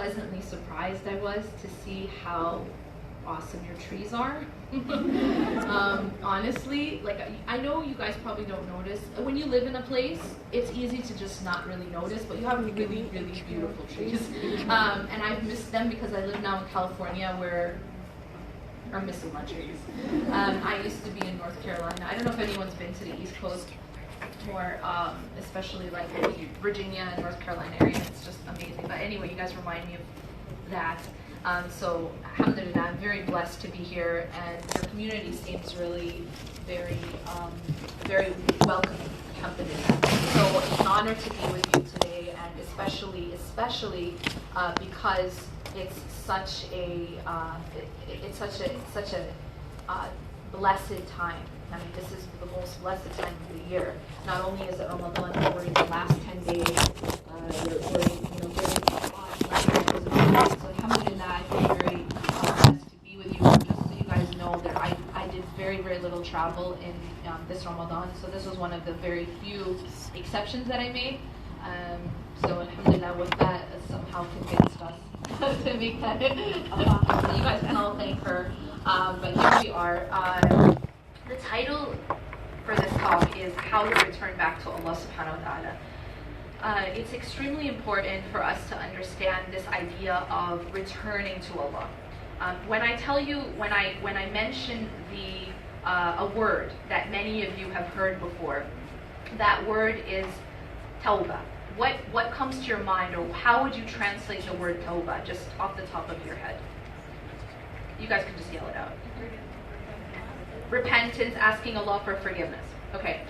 pleasantly surprised I was to see how awesome your trees are. Honestly, like I know you guys probably don't notice. When you live in a place, it's easy to just not really notice, but you have really, really beautiful trees. And I've missed them because I live now in California where I'm missing my trees. I used to be in North Carolina. I don't know if anyone's been to the East Coast more, especially like Virginia and North Carolina area. It's just amazing. But anyway, you guys remind me of that. So alhamdulillah, I'm very blessed to be here, and your community seems really very, very welcoming. Alhamdulillah. So it's an honor to be with you today, and especially because it's such a blessed time. I mean, this is the most blessed time of the year. Not only is it Ramadan, but we're in the last 10 days. We're so alhamdulillah, I feel very blessed to be with you. Just so you guys know that I did very, very little travel in this Ramadan. So this was one of the very few exceptions that I made. So alhamdulillah, with that, somehow convinced us to make that. So you guys can all thank her. But here we are. The title for this talk is How to Return Back to Allah subhanahu wa ta'ala. It's extremely important for us to understand this idea of returning to Allah. When I mention a word that many of you have heard before, that word is tawbah. What comes to your mind, or how would you translate the word tawbah, just off the top of your head? You guys can just yell it out. Repentance, asking Allah for forgiveness. Okay.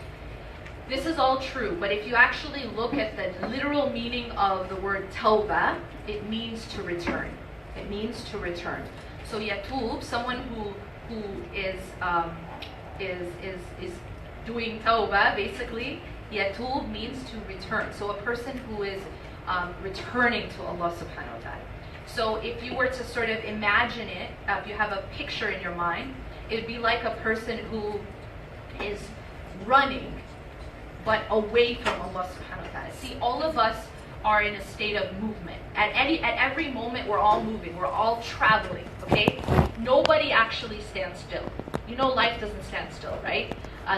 This is all true, but if you actually look at the literal meaning of the word tawbah, it means to return. It means to return. So yatub, someone who is doing tawbah, basically, yatub means to return. So a person who is returning to Allah subhanahu wa ta'ala. So if you were to sort of imagine it, if you have a picture in your mind, it would be like a person who is running, but away from Allah subhanahu wa ta'ala. See, all of us are in a state of movement. At every moment, we're all moving. We're all traveling, okay? Nobody actually stands still. You know, life doesn't stand still, right?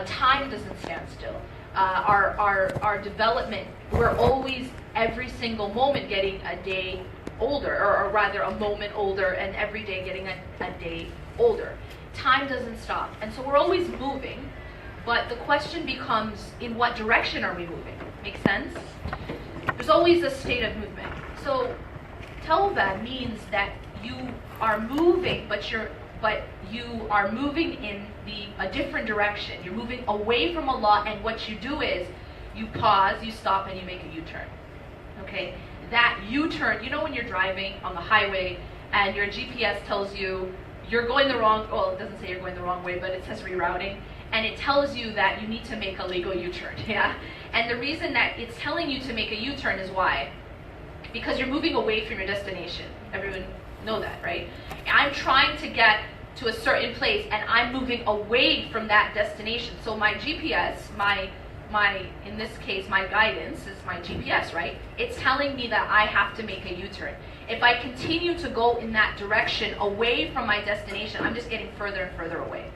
Time doesn't stand still. Our development, we're always, every single moment, getting a day older, or rather a moment older, and every day getting a day older. Time doesn't stop. And so we're always moving, but the question becomes, in what direction are we moving? Make sense? There's always a state of movement. So tawbah means that you are moving, but you are moving in a different direction. You're moving away from Allah, and what you do is you pause, you stop, and you make a U-turn. Okay? That U-turn, you know when you're driving on the highway and your GPS tells you you're going the wrong, well, it doesn't say you're going the wrong way, but it says rerouting, and it tells you that you need to make a legal U-turn, yeah? And the reason that it's telling you to make a U-turn is why? Because you're moving away from your destination. Everyone know that, right? I'm trying to get to a certain place, and I'm moving away from that destination. So my GPS, in this case, my guidance is my GPS, right? It's telling me that I have to make a U-turn. If I continue to go in that direction away from my destination, I'm just getting further and further away.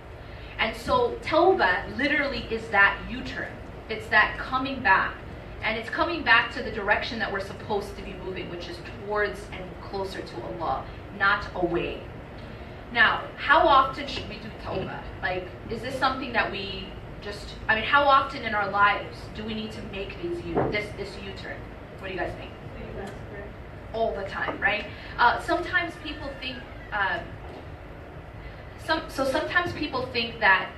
And so tawbah literally is that U-turn. It's that coming back. And it's coming back to the direction that we're supposed to be moving, which is towards and closer to Allah, not away. Now, how often should we do tawbah? Like, is this something that we just, how often in our lives do we need to make this U-turn? What do you guys think? All the time, right? Sometimes people think, sometimes people think that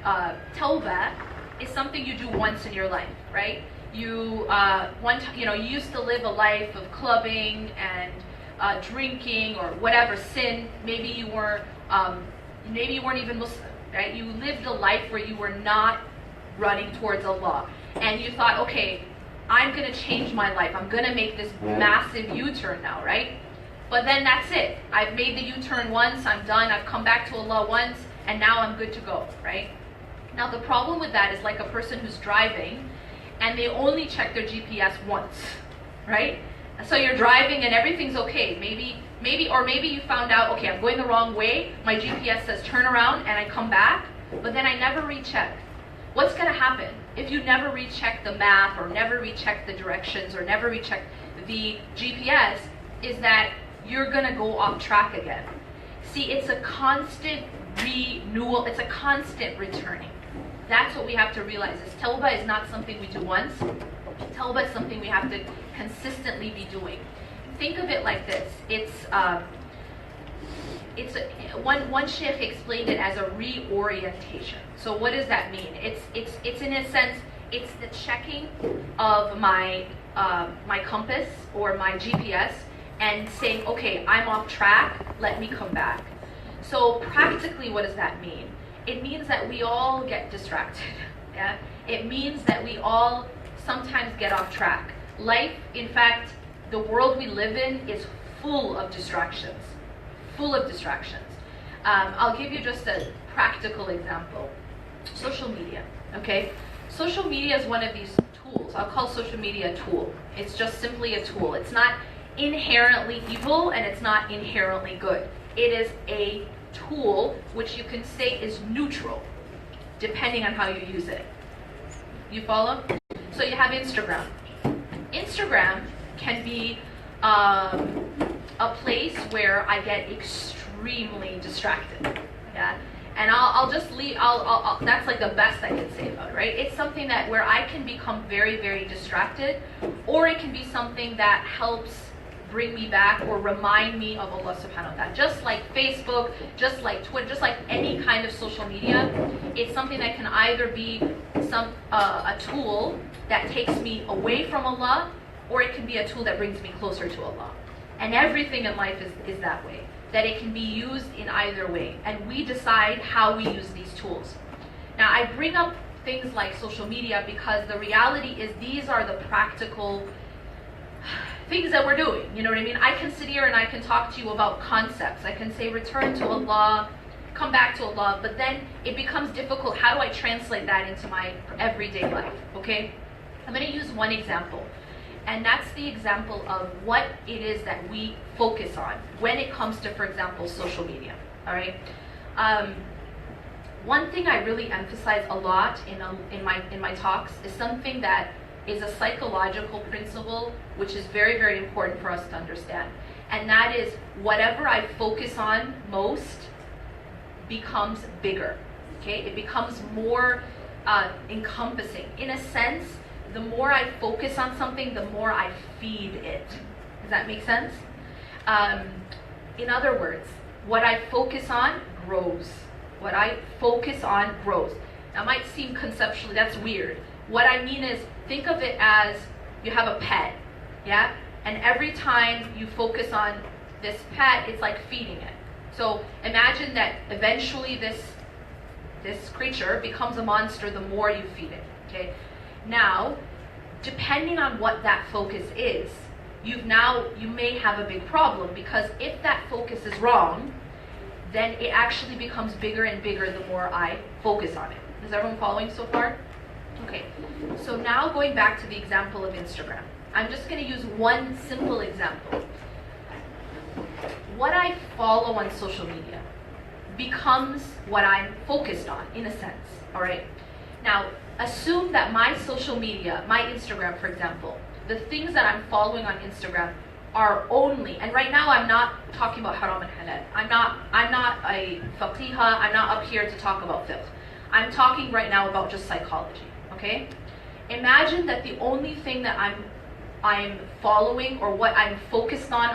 tawbah is something you do once in your life, right? You you used to live a life of clubbing and drinking or whatever sin. Maybe you weren't even Muslim, right? You lived a life where you were not running towards Allah, and you thought, okay, I'm going to change my life. I'm going to make this massive U-turn now, right? But then that's it. I've made the U-turn once, I'm done, I've come back to Allah once, and now I'm good to go, right? Now the problem with that is like a person who's driving, and they only check their GPS once, right? So you're driving and everything's okay. Maybe you found out, okay, I'm going the wrong way. My GPS says turn around and I come back, but then I never recheck. What's going to happen if you never recheck the map or never recheck the directions or never recheck the GPS is that you're going to go off track again. See, it's a constant renewal. It's a constant returning. That's what we have to realize is tawbah is not something we do once. Tawbah is something we have to consistently be doing. Think of it like this. One sheikh explained it as a reorientation. So what does that mean? It's in a sense, it's the checking of my compass or my GPS and saying, okay, I'm off track, let me come back. So practically, what does that mean? It means that we all get distracted. Yeah? It means that we all sometimes get off track. Life, in fact, the world we live in is full of distractions. Full of distractions. I'll give you just a practical example. Social media, okay? Social media is one of these tools. I'll call social media a tool. It's just simply a tool. It's not inherently evil and it's not inherently good. It is a tool which you can say is neutral depending on how you use it. You follow? So you have Instagram. Instagram can be a place where I get extremely distracted. Yeah, and I'll just leave. That's like the best I can say about it, right? It's something that where I can become very, very distracted, or it can be something that helps bring me back or remind me of Allah subhanahu wa ta'ala. Just like Facebook, just like Twitter, just like any kind of social media, it's something that can either be a tool that takes me away from Allah, or it can be a tool that brings me closer to Allah. And everything in life is that way, that it can be used in either way. And we decide how we use these tools. Now, I bring up things like social media because the reality is these are the practical things that we're doing. You know what I mean? I can sit here and I can talk to you about concepts. I can say return to Allah, come back to Allah, but then it becomes difficult. How do I translate that into my everyday life? Okay? I'm going to use one example. And that's the example of what it is that we focus on when it comes to, for example, social media. All right. One thing I really emphasize a lot in my talks is something that is a psychological principle, which is very, very important for us to understand. And that is whatever I focus on most becomes bigger. Okay, it becomes more encompassing. In a sense, the more I focus on something, the more I feed it. Does that make sense? In other words, what I focus on grows. What I focus on grows. That might seem conceptually, that's weird. What I mean is, think of it as you have a pet, yeah? And every time you focus on this pet, it's like feeding it. So imagine that eventually this creature becomes a monster the more you feed it, okay? Now, depending on what that focus is, you may have a big problem, because if that focus is wrong, then it actually becomes bigger and bigger the more I focus on it. Is everyone following so far? Okay, so now going back to the example of Instagram. I'm just going to use one simple example. What I follow on social media becomes what I'm focused on, in a sense, all right? Now, assume that my social media, my Instagram, for example, the things that I'm following on Instagram are only, and right now I'm not talking about haram and halal. I'm not a faqiha, I'm not up here to talk about fiqh. I'm talking right now about just psychology, okay? Imagine that the only thing that I'm following or what I'm focused on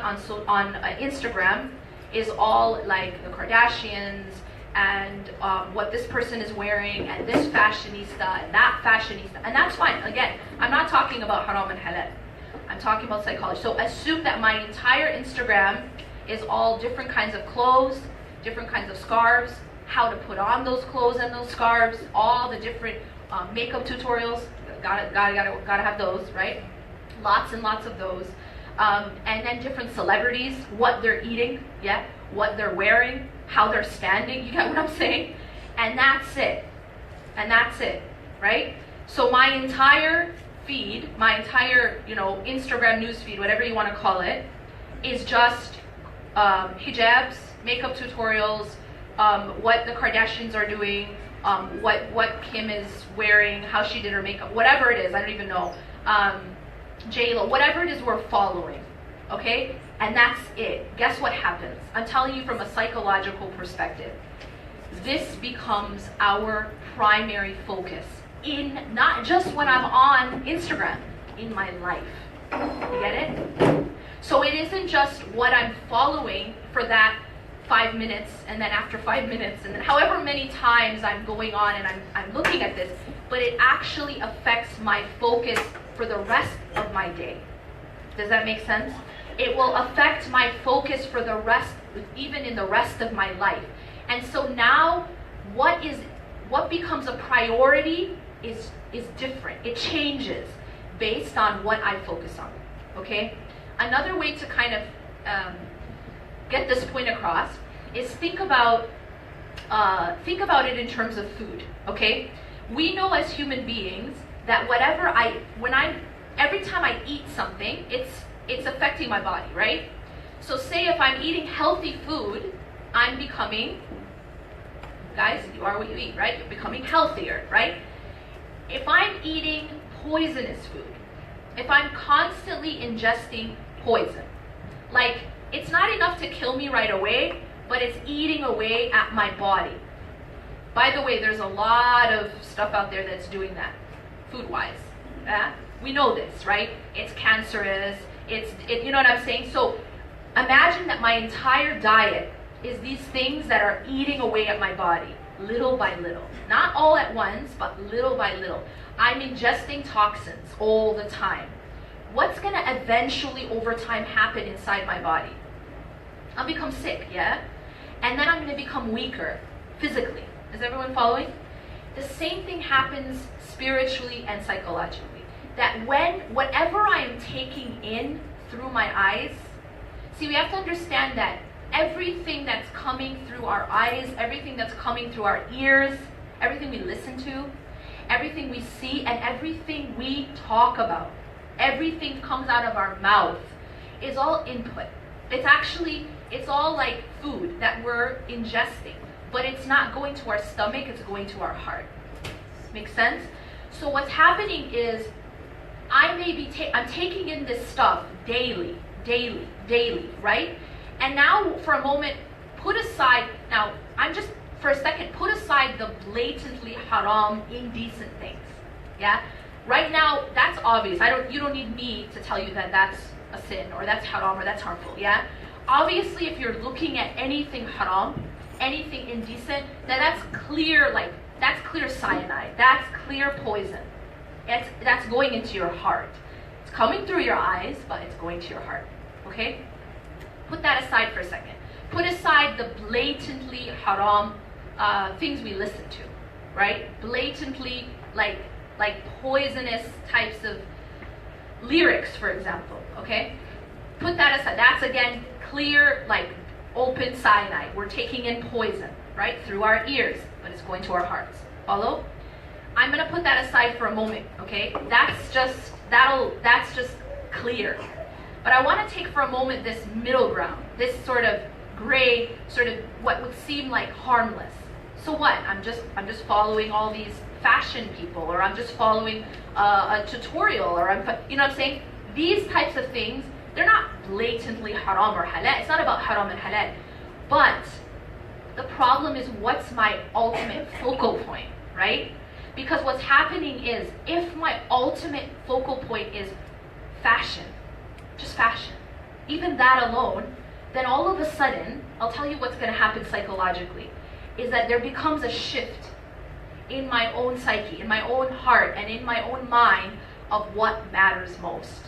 Instagram is all like the Kardashians and what this person is wearing and this fashionista and that fashionista, and that's fine. Again, I'm not talking about haram and halal. I'm talking about psychology. So assume that my entire Instagram is all different kinds of clothes, different kinds of scarves, how to put on those clothes and those scarves, all the different makeup tutorials. Gotta have those, right? Lots and lots of those. And then different celebrities, what they're eating, yeah, what they're wearing, how they're standing. You get what I'm saying? And that's it. And that's it, right? So my entire feed, my entire, Instagram news feed, whatever you want to call it, is just hijabs, makeup tutorials, what the Kardashians are doing, what Kim is wearing, how she did her makeup, whatever it is, I don't even know. J-Lo, whatever it is we're following, okay? And that's it. Guess what happens? I'm telling you from a psychological perspective. This becomes our primary focus in not just when I'm on Instagram, in my life. You get it? So it isn't just what I'm following for that 5 minutes, and then after 5 minutes, and then however many times I'm going on and I'm looking at this, but it actually affects my focus for the rest of my day. Does that make sense? It will affect my focus for the rest, even in the rest of my life. And so now what becomes a priority is different. It changes based on what I focus on. Okay? Another way to kind of get this point across is think about it in terms of food. Okay? We know as human beings that every time I eat something, it's affecting my body, right? So say if I'm eating healthy food, I'm becoming, guys, you are what you eat, right? You're becoming healthier, right? If I'm eating poisonous food, if I'm constantly ingesting poison, like it's not enough to kill me right away, but it's eating away at my body. By the way, there's a lot of stuff out there that's doing that, food-wise. We know this, right? It's cancerous, you know what I'm saying? So imagine that my entire diet is these things that are eating away at my body, little by little. Not all at once, but little by little. I'm ingesting toxins all the time. What's gonna eventually over time happen inside my body? I'll become sick, yeah? And then I'm gonna become weaker, physically. Is everyone following? The same thing happens spiritually and psychologically. That whatever I am taking in through my eyes, see, we have to understand that everything that's coming through our eyes, everything that's coming through our ears, everything we listen to, everything we see, and everything we talk about, everything comes out of our mouth is all input. It's all like food that we're ingesting, but it's not going to our stomach, it's going to our heart. Make sense? So what's happening is I'm taking in this stuff daily, right? And now for a moment, put aside the blatantly haram, indecent things. Yeah? Right now, that's obvious. You don't need me to tell you that that's a sin or that's haram or that's harmful. Yeah? Obviously, if you're looking at anything haram, anything indecent, then that's clear cyanide. That's clear poison. That's going into your heart. It's coming through your eyes, but it's going to your heart. Okay? Put that aside for a second. Put aside the blatantly haram things we listen to, right? Blatantly, like poisonous types of lyrics, for example, okay? Put that aside. That's, again, clear, like open cyanide. We're taking in poison, right? Through our ears, but it's going to our hearts. Follow? I'm going to put that aside for a moment, okay? That's just clear. But I want to take for a moment this middle ground, this sort of gray, sort of what would seem like harmless. So what? I'm just following all these fashion people, or I'm just following a tutorial, or you know what I'm saying? These types of things, they're not blatantly haram or halal. It's not about haram and halal. But the problem is, what's my ultimate focal point, right? Because what's happening is, if my ultimate focal point is fashion, just fashion, even that alone, then all of a sudden, I'll tell you what's going to happen psychologically, is that there becomes a shift in my own psyche, in my own heart, and in my own mind of what matters most.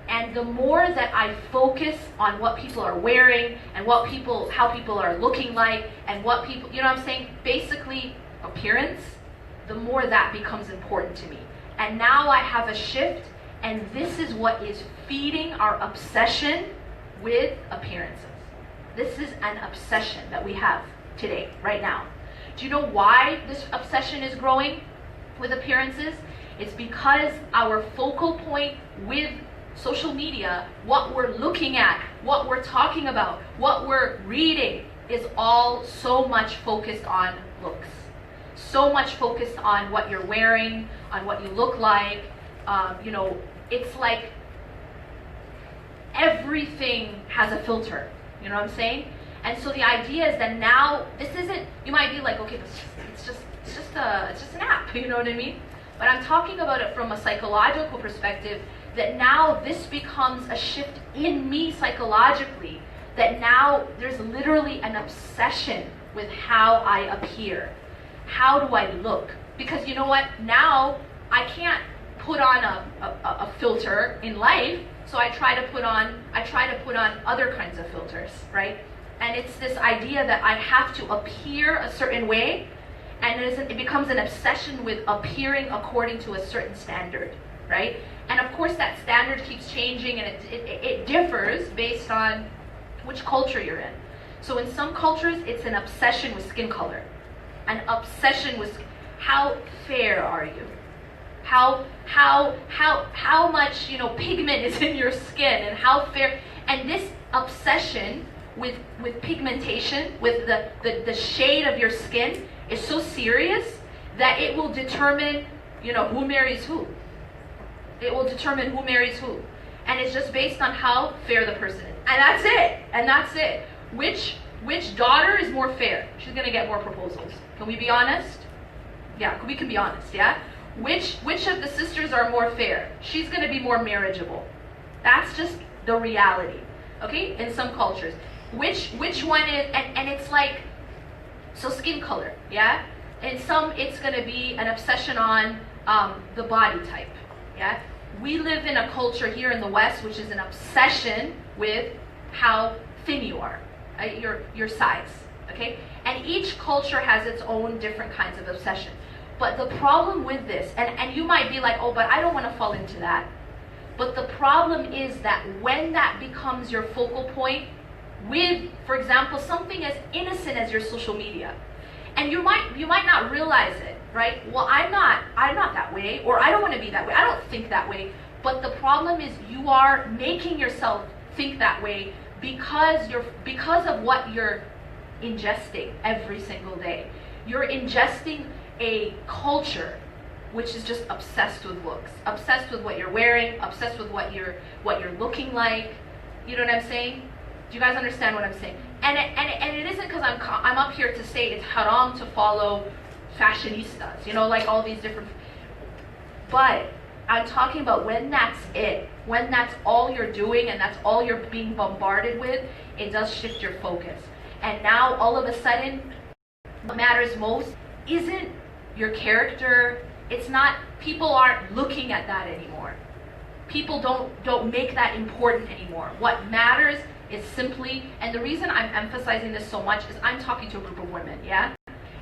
And the more that I focus on what people are wearing and how people are looking like, and what people, you know what I'm saying, basically appearance, the more that becomes important to me. And now I have a shift, and this is what is feeding our obsession with appearances. This is an obsession that we have today, right now. Do you know why this obsession is growing with appearances? It's because our focal point with social media, what we're looking at, what we're talking about, what we're reading, is all so much focused on looks. So much focused on what you're wearing, on what you look like. It's like everything has a filter. You know what I'm saying? And so the idea is that now this isn't. You might be like, okay, it's just an app. You know what I mean? But I'm talking about it from a psychological perspective. That now this becomes a shift in me psychologically. That now there's literally an obsession with how I appear. How do I look? Because you know what? Now I can't put on a filter in life, so I try to put on other kinds of filters, right? And it's this idea that I have to appear a certain way, and it becomes an obsession with appearing according to a certain standard, right? And of course that standard keeps changing, and it differs based on which culture you're in. So in some cultures, it's an obsession with skin color. An obsession with how fair are you? How much pigment is in your skin, and how fair. And this obsession with pigmentation, with the shade of your skin, is so serious that it will determine who marries who. It will determine who marries who. And it's just based on how fair the person is. And that's it. Which daughter is more fair? She's gonna get more proposals. Can we be honest? Yeah, we can be honest, yeah? Which of the sisters are more fair? She's gonna be more marriageable. That's just the reality. Okay? In some cultures. Which one is, and it's like, so skin color, yeah? In some it's gonna be an obsession on the body type. Yeah, we live in a culture here in the West which is an obsession with how thin you are, your size. Okay, and each culture has its own different kinds of obsession. But the problem with this, and you might be like, oh, but I don't want to fall into that. But the problem is that when that becomes your focal point with, for example, something as innocent as your social media, and you might not realize it. Right? Well, I'm not that way, or I don't want to be that way. I don't think that way. But the problem is you are making yourself think that way because of what you're ingesting every single day. You're ingesting a culture which is just obsessed with looks, obsessed with what you're wearing, obsessed with what you're looking like. You know what I'm saying? Do you guys understand what I'm saying? And it isn't because I'm up here to say it's haram to follow fashionistas, like all these different. But I'm talking about when that's it, when that's all you're doing and that's all you're being bombarded with, it does shift your focus. And now all of a sudden, what matters most isn't your character. It's not, people aren't looking at that anymore. People don't make that important anymore. What matters is simply, and the reason I'm emphasizing this so much is I'm talking to a group of women, yeah?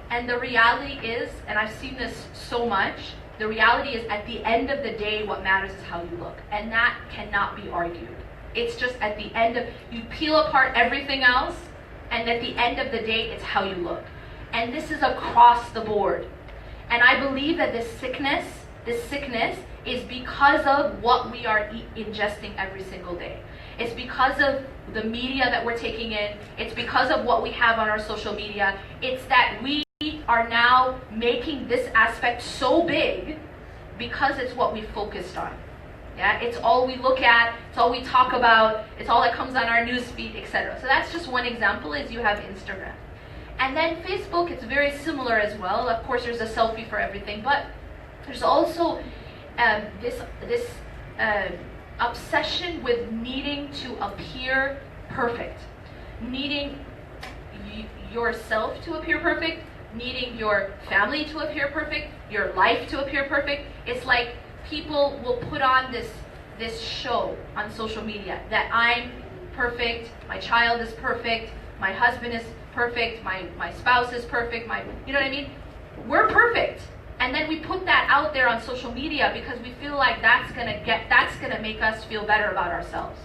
And the reality is, and I've seen this so much, the reality is at the end of the day, what matters is how you look. And that cannot be argued. It's just at the end of, you peel apart everything else, and at the end of the day, it's how you look. And this is across the board. And I believe that this sickness is because of what we are ingesting every single day. It's because of the media that we're taking in. It's because of what we have on our social media. It's that we are now making this aspect so big because it's what we focused on. Yeah, it's all we look at, it's all we talk about, it's all that comes on our news feed, etc. So that's just one example, is you have Instagram. And then Facebook, it's very similar as well. Of course, there's a selfie for everything, but there's also this obsession with needing to appear perfect, needing yourself to appear perfect, needing your family to appear perfect, your life to appear perfect. It's like people will put on this show on social media that I'm perfect, my child is perfect, my husband is perfect, my spouse is perfect, you know what I mean? We're perfect. And then we put that out there on social media because we feel like that's gonna make us feel better about ourselves.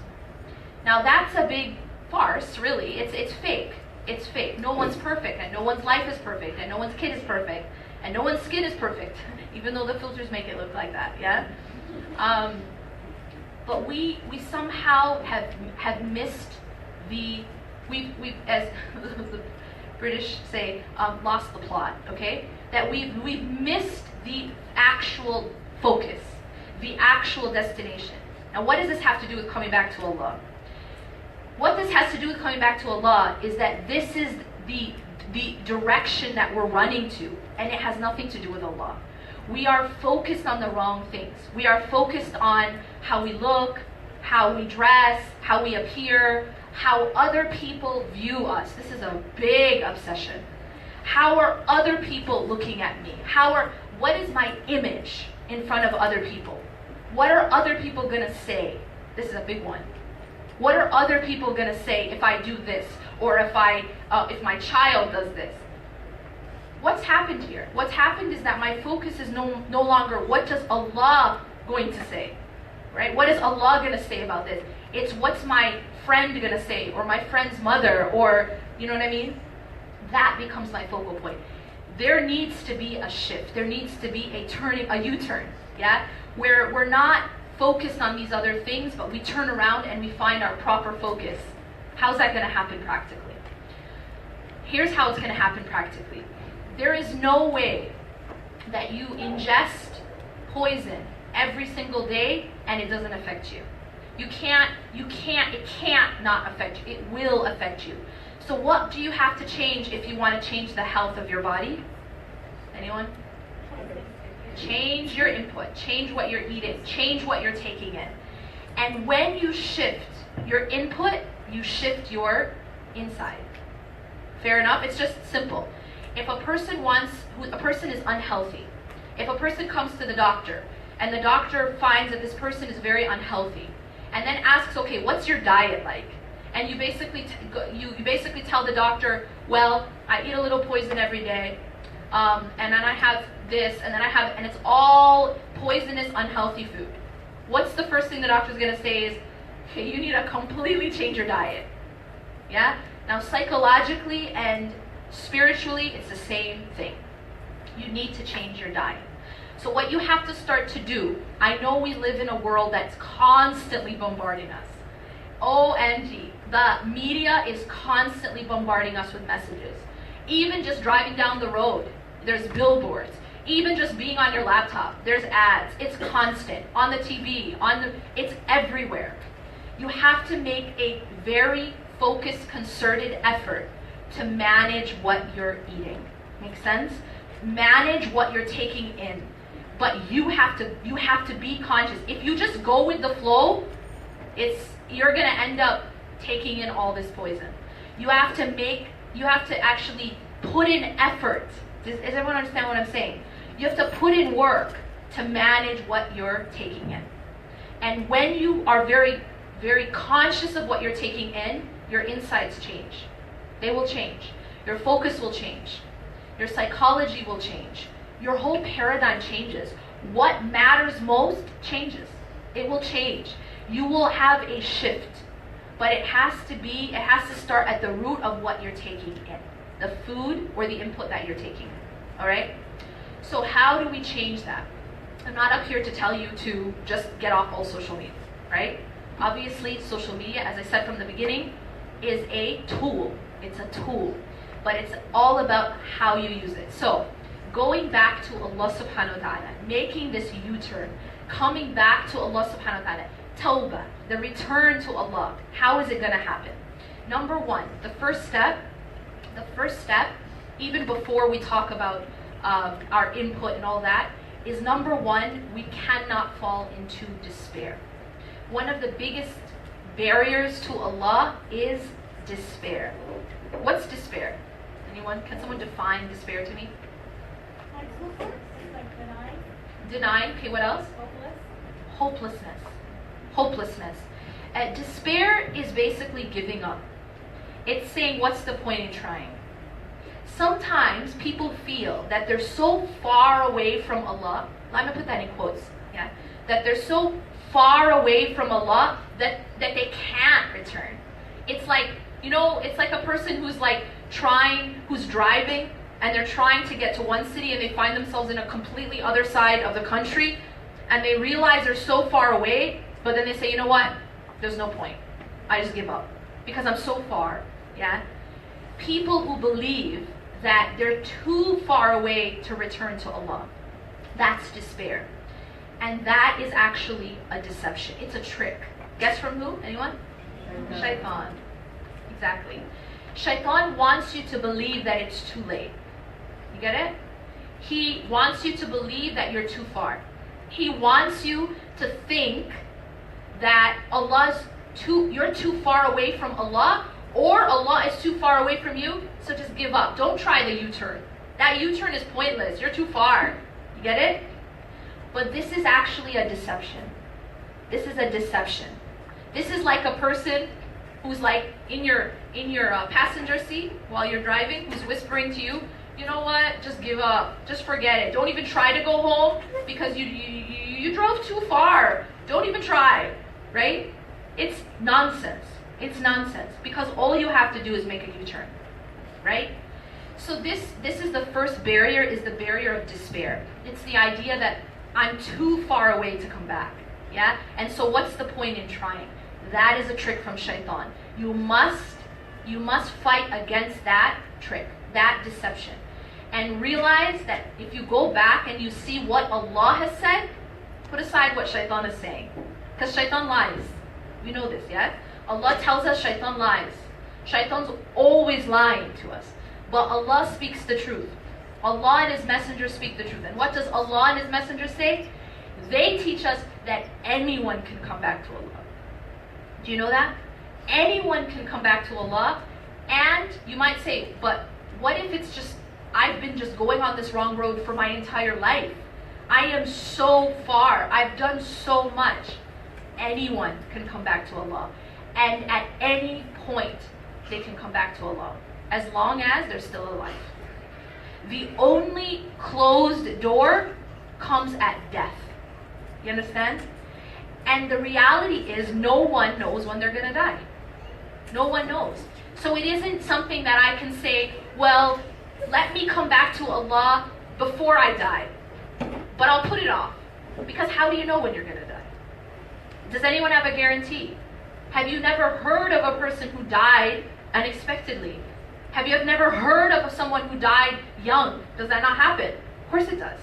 Now that's a big farce, really. It's fake. It's fake. No one's perfect, and no one's life is perfect, and no one's kid is perfect. And no one's skin is perfect, even though the filters make it look like that, yeah? But we somehow have missed we've as the British say, lost the plot, okay? That we've missed the actual focus, the actual destination. Now what does this have to do with coming back to Allah? What this has to do with coming back to Allah is that this is the direction that we're running to, and it has nothing to do with Allah. We are focused on the wrong things. We are focused on how we look, how we dress, how we appear, how other people view us. This is a big obsession. How are other people looking at me? What is my image in front of other people? What are other people gonna say? This is a big one. What are other people gonna say if I do this, or if my child does this? What's happened here? What's happened is that my focus is no longer what does Allah going to say, right? What is Allah gonna say about this? It's what's my friend gonna say, or my friend's mother, or you know what I mean? That becomes my focal point. There needs to be a shift. There needs to be a U-turn, yeah? Where we're not focused on these other things, but we turn around and we find our proper focus. How's that gonna happen practically? Here's how it's gonna happen practically. There is no way that you ingest poison every single day and it doesn't affect you. It can't not affect you. It will affect you. So what do you have to change if you want to change the health of your body? Anyone? Change your input. Change what you're eating. Change what you're taking in. And when you shift your input, you shift your inside. Fair enough? It's just simple. If a person is unhealthy, if a person comes to the doctor and the doctor finds that this person is very unhealthy, and then asks, okay, what's your diet like? And you basically tell the doctor, well, I eat a little poison every day, and then I have this, and it's all poisonous, unhealthy food. What's the first thing the doctor's gonna say is, okay, you need to completely change your diet. Yeah? Now psychologically and spiritually, it's the same thing. You need to change your diet. So what you have to start to do, I know we live in a world that's constantly bombarding us. OMG, the media is constantly bombarding us with messages. Even just driving down the road, there's billboards. Even just being on your laptop, there's ads. It's constant. On the TV, it's everywhere. You have to make a very focused, concerted effort to manage what you're eating. Make sense? Manage what you're taking in. But you have to be conscious. If you just go with the flow, you're gonna end up taking in all this poison. You have to actually put in effort. Does everyone understand what I'm saying? You have to put in work to manage what you're taking in. And when you are very, very conscious of what you're taking in, your insides change. They will change. Your focus will change. Your psychology will change. Your whole paradigm changes. What matters most changes. It will change. You will have a shift. But it has to start at the root of what you're taking in. The food or the input that you're taking in. Alright? So how do we change that? I'm not up here to tell you to just get off all social media. Right? Obviously, social media, as I said from the beginning, is a tool. It's a tool. But it's all about how you use it. So, going back to Allah subhanahu wa ta'ala, making this U-turn, coming back to Allah subhanahu wa ta'ala, tawbah, the return to Allah. How is it going to happen? Number one, the first step, even before we talk about our input and all that, is number one, we cannot fall into despair. One of the biggest barriers to Allah is despair. What's despair? Anyone? Can someone define despair to me? Like Denying. Okay, what else? Hopelessness. Despair is basically giving up. It's saying, what's the point in trying? Sometimes people feel that they're so far away from Allah. Let me put that in quotes. Yeah, that they're so far away from Allah that they can't return. It's like, it's like a person who's driving and they're trying to get to one city and they find themselves in a completely other side of the country, and they realize they're so far away, but then they say, you know what? There's no point. I just give up because I'm so far. Yeah? People who believe that they're too far away to return to Allah, that's despair. And that is actually a deception. It's a trick. Guess from who? Anyone? Shaitan. Exactly. Shaitan wants you to believe that it's too late. You get it? He wants you to believe that you're too far. He wants you to think that you're too far away from Allah, or Allah is too far away from you, so just give up. Don't try the U-turn. That U-turn is pointless. You're too far. You get it? But this is actually a deception. This is a deception. This is like a person who's like in your passenger seat while you're driving, who's whispering to you, you know what, just give up, just forget it. Don't even try to go home because you drove too far. Don't even try, right? It's nonsense. It's nonsense because all you have to do is make a U-turn, right? So this is the first barrier, is the barrier of despair. It's the idea that I'm too far away to come back, yeah? And so what's the point in trying? That is a trick from Shaitan. You must fight against that trick, that deception. And realize that if you go back and you see what Allah has said, put aside what Shaitan is saying. Because Shaitan lies. We know this, yeah? Allah tells us Shaitan lies. Shaitan's always lying to us. But Allah speaks the truth. Allah and His Messenger speak the truth. And what does Allah and His Messenger say? They teach us that anyone can come back to Allah. Do you know that? Anyone can come back to Allah. And you might say, but what if it's just, I've been just going on this wrong road for my entire life. I am so far. I've done so much. Anyone can come back to Allah. And at any point, they can come back to Allah. As long as they're still alive. The only closed door comes at death. You understand? And the reality is no one knows when they're going to die. No one knows. So it isn't something that I can say, well, let me come back to Allah before I die. But I'll put it off. Because how do you know when you're going to die? Does anyone have a guarantee? Have you never heard of a person who died unexpectedly? Have you never heard of someone who died young? Does that not happen? Of course it does.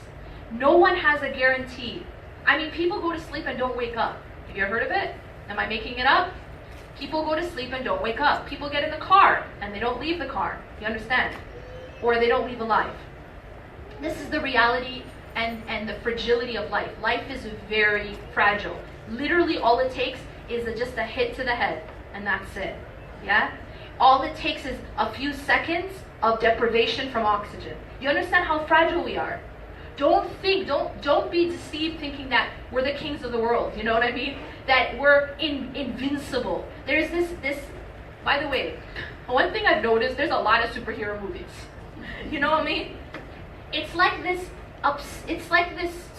No one has a guarantee. I mean, people go to sleep and don't wake up. Have you ever heard of it? Am I making it up? People go to sleep and don't wake up. People get in the car and they don't leave the car. You understand? Or they don't leave alive. This is the reality and the fragility of life. Life is very fragile. Literally all it takes is just a hit to the head, and that's it. Yeah? All it takes is a few seconds of deprivation from oxygen. You understand how fragile we are? Don't be deceived thinking that we're the kings of the world. You know what I mean? That we're invincible. There's this. By the way, one thing I've noticed, there's a lot of superhero movies. You know what I mean? It's like this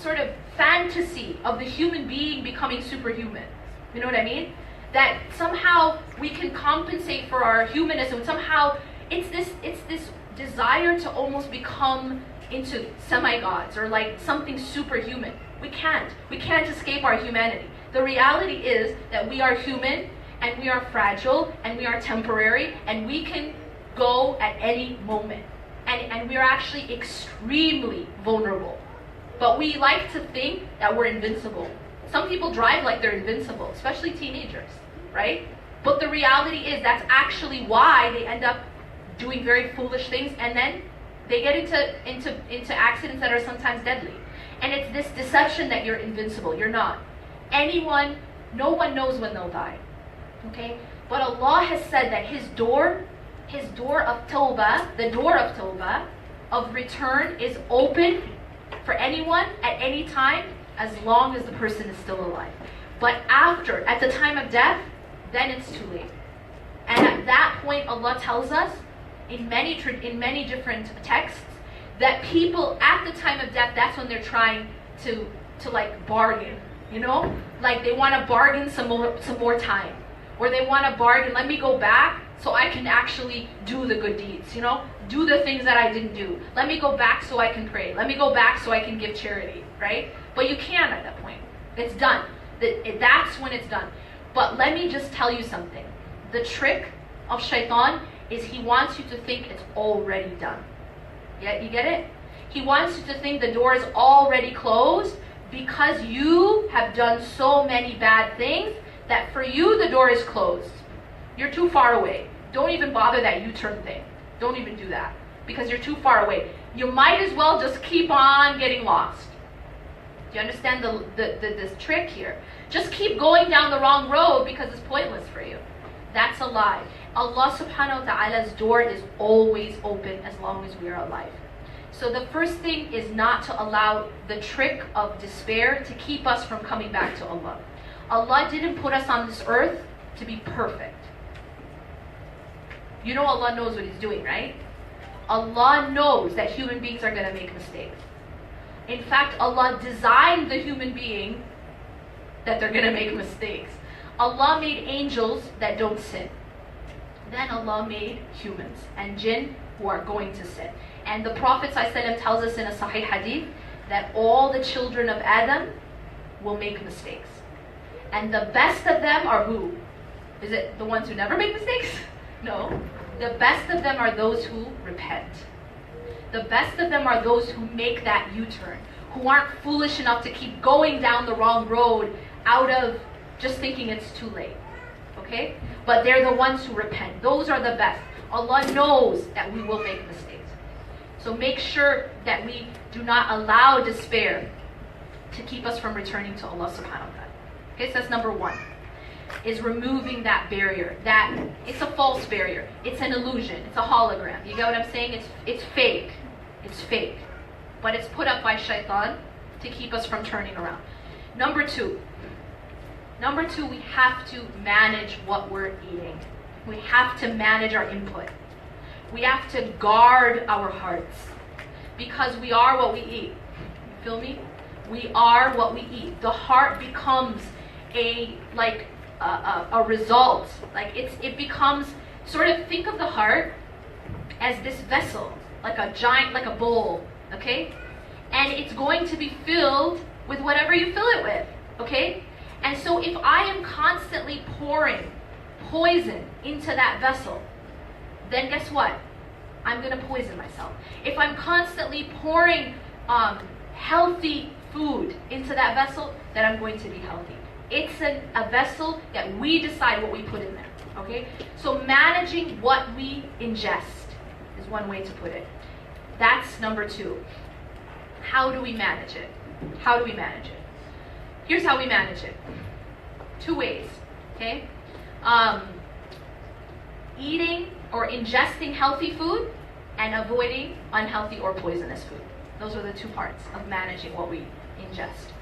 sort of fantasy of the human being becoming superhuman. You know what I mean? That somehow we can compensate for our humanism. Somehow it's this desire to almost become into semi-gods or like something superhuman. We can't escape our humanity. The reality is that we are human and we are fragile and we are temporary and we can go at any moment. And we are actually extremely vulnerable. But we like to think that we're invincible. Some people drive like they're invincible, especially teenagers, right? But the reality is that's actually why they end up doing very foolish things, and then they get into accidents that are sometimes deadly. And it's this deception that you're invincible. You're not. No one knows when they'll die. Okay? But Allah has said that His door of tawbah, the door of tawbah, of return, is open for anyone at any time, as long as the person is still alive. But at the time of death, then it's too late. And at that point, Allah tells us in many different texts that people at the time of death, that's when they're trying to like bargain, you know, like they want to bargain some more time, or they want to bargain. Let me go back so I can actually do the good deeds, do the things that I didn't do. Let me go back so I can pray. Let me go back so I can give charity, right? But you can at that point. It's done. That's when it's done. But let me just tell you something. The trick of shaitan is he wants you to think it's already done. Yeah, you get it? He wants you to think the door is already closed because you have done so many bad things that for you the door is closed. You're too far away. Don't even bother that U-turn thing. Don't even do that because you're too far away. You might as well just keep on getting lost. Do you understand this trick here? Just keep going down the wrong road because it's pointless for you. That's a lie. Allah subhanahu wa ta'ala's door is always open as long as we are alive. So the first thing is not to allow the trick of despair to keep us from coming back to Allah. Allah didn't put us on this earth to be perfect. You know Allah knows what He's doing, right? Allah knows that human beings are going to make mistakes. In fact, Allah designed the human being that they're going to make mistakes. Allah made angels that don't sin. Then Allah made humans and jinn who are going to sin. And the Prophet ﷺ tells us in a Sahih Hadith that all the children of Adam will make mistakes. And the best of them are who? Is it the ones who never make mistakes? No. The best of them are those who repent. The best of them are those who make that U-turn, who aren't foolish enough to keep going down the wrong road out of just thinking it's too late. Okay? But they're the ones who repent. Those are the best. Allah knows that we will make mistakes. So make sure that we do not allow despair to keep us from returning to Allah subhanahu wa ta'ala. Okay, so that's number one. Is removing that barrier. That it's a false barrier. It's an illusion. It's a hologram. You get what I'm saying? It's fake. It's fake. But it's put up by shaitan to keep us from turning around. Number two, we have to manage what we're eating. We have to manage our input. We have to guard our hearts because we are what we eat. You feel me? We are what we eat. The heart becomes a result. It becomes sort of, think of the heart as this vessel, like a giant, like a bowl, okay? And it's going to be filled with whatever you fill it with, okay? And so if I am constantly pouring poison into that vessel, then guess what? I'm going to poison myself. If I'm constantly pouring healthy food into that vessel, then I'm going to be healthy. It's a vessel that we decide what we put in there, okay? So managing what we ingest is one way to put it. That's number two. How do we manage it? How do we manage it? Here's how we manage it. Two ways, okay? Eating or ingesting healthy food and avoiding unhealthy or poisonous food. Those are the two parts of managing what we ingest.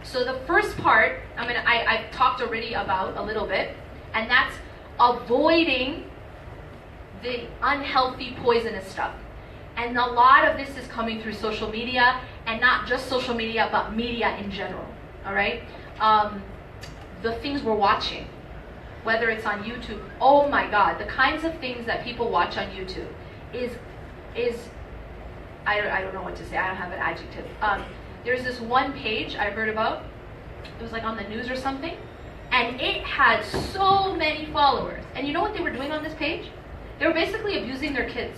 So the first part, I've talked already about a little bit, and that's avoiding the unhealthy, poisonous stuff. And a lot of this is coming through social media, and not just social media, but media in general, all right? The things we're watching, whether it's on YouTube, oh my God, the kinds of things that people watch on YouTube is I don't know what to say, I don't have an adjective. There's this one page I heard about, it was like on the news or something, and it had so many followers. And you know what they were doing on this page? They were basically abusing their kids.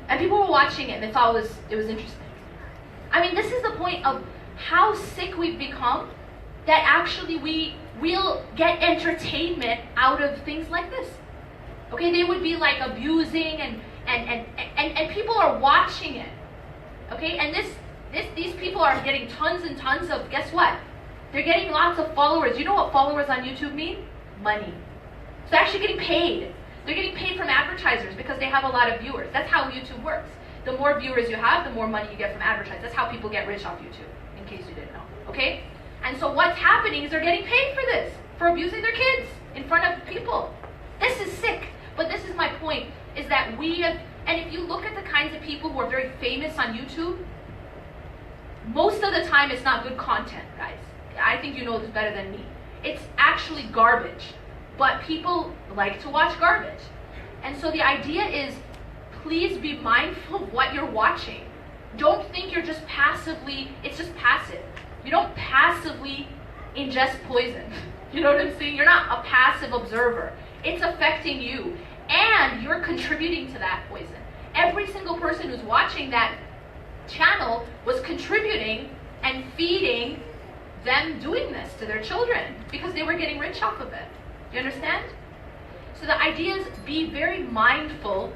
And people were watching it and they thought it was interesting. I mean, this is the point of how sick we've become, that actually we'll get entertainment out of things like this. Okay, they would be like abusing and people are watching it. Okay, and these people are getting tons and tons of, guess what? They're getting lots of followers. You know what followers on YouTube mean? Money. So they're actually getting paid. They're getting paid from advertisers because they have a lot of viewers. That's how YouTube works. The more viewers you have, the more money you get from advertisers. That's how people get rich off YouTube, in case you didn't know. Okay? And so what's happening is they're getting paid for this, for abusing their kids in front of people. This is sick. But this is my point, is that we have, and if you look at the kinds of people who are very famous on YouTube, most of the time it's not good content, guys. I think you know this better than me. It's actually garbage. But people like to watch garbage. And so the idea is, please be mindful of what you're watching. Don't think you're just passively, it's just passive. You don't passively ingest poison. You know what I'm saying? You're not a passive observer. It's affecting you, and you're contributing to that poison. Every single person who's watching that channel was contributing and feeding them doing this to their children because they were getting rich off of it. Do you understand? So the idea is, be very mindful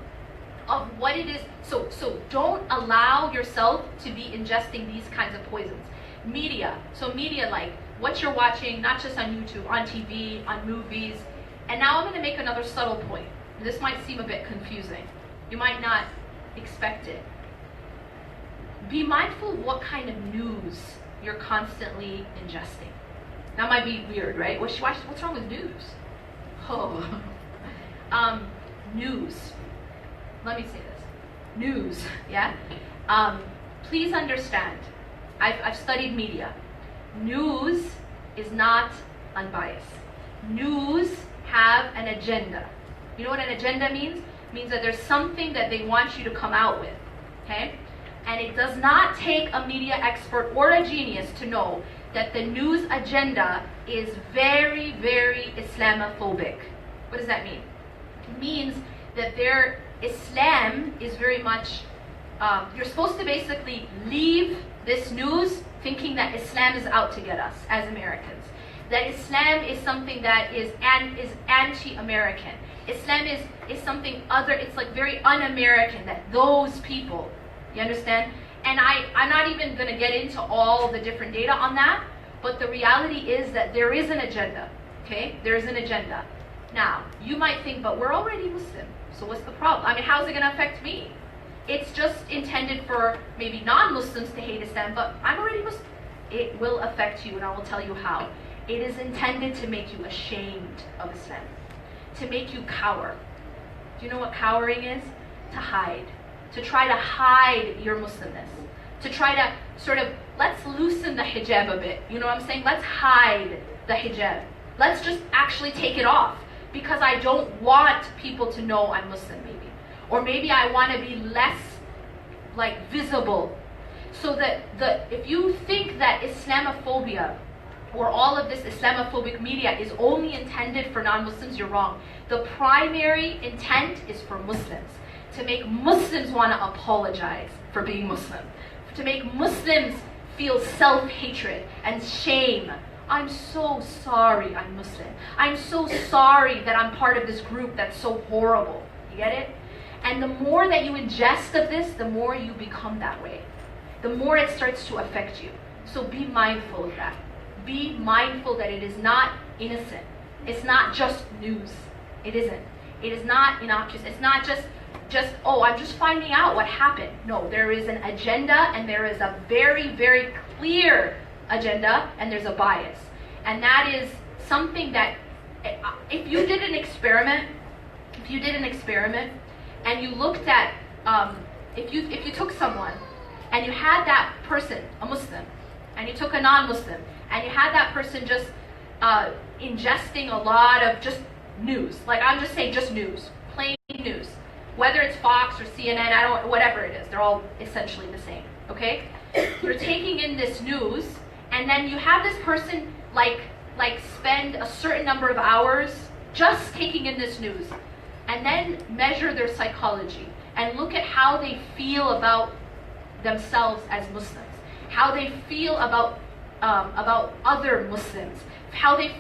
of what it is. So don't allow yourself to be ingesting these kinds of poisons. Media. So media, like what you're watching, not just on YouTube, on TV, on movies. And now I'm going to make another subtle point. This might seem a bit confusing. You might not expect it. Be mindful of what kind of news you're constantly ingesting. That might be weird, right? What's wrong with news? Oh. News. Let me say this. News, yeah? Please understand, I've studied media. News is not unbiased. News have an agenda. You know what an agenda means? It means that there's something that they want you to come out with, okay? And it does not take a media expert or a genius to know that the news agenda is very, very Islamophobic. What does that mean? It means that their Islam is very much, you're supposed to basically leave this news thinking that Islam is out to get us as Americans. That Islam is something that is anti-American. Islam is something other, it's like very un-American, that those people, you understand? And I'm not even going to get into all the different data on that, but the reality is that there is an agenda, okay? There is an agenda. Now, you might think, but we're already Muslim, so what's the problem? I mean, how's it going to affect me? It's just intended for maybe non-Muslims to hate Islam, but I'm already Muslim. It will affect you, and I will tell you how. It is intended to make you ashamed of Islam, to make you cower. Do you know what cowering is? To hide. To try to hide your Muslimness. To try to sort of, let's loosen the hijab a bit. You know what I'm saying? Let's hide the hijab. Let's just actually take it off, because I don't want people to know I'm Muslim, maybe. Or maybe I want to be less like visible. So that if you think that Islamophobia or all of this Islamophobic media is only intended for non-Muslims, you're wrong. The primary intent is for Muslims. To make Muslims want to apologize for being Muslim. To make Muslims feel self-hatred and shame. I'm so sorry I'm Muslim. I'm so sorry that I'm part of this group that's so horrible. You get it? And the more that you ingest of this, the more you become that way. The more it starts to affect you. So be mindful of that. Be mindful that it is not innocent. It's not just news. It isn't. It is not innocuous. It's not just, oh, I'm just finding out what happened. No, there is an agenda, and there is a very, very clear agenda, and there's a bias. And that is something that, if you did an experiment, and you looked at, if you took someone, and you had that person, a Muslim, and you took a non-Muslim, and you had that person just ingesting a lot of just news, like I'm just saying just news, plain news, whether it's Fox or CNN, whatever it is, they're all essentially the same, okay? You're taking in this news, and then you have this person like spend a certain number of hours just taking in this news, and then measure their psychology and look at how they feel about themselves as Muslims, how they feel about other Muslims, how they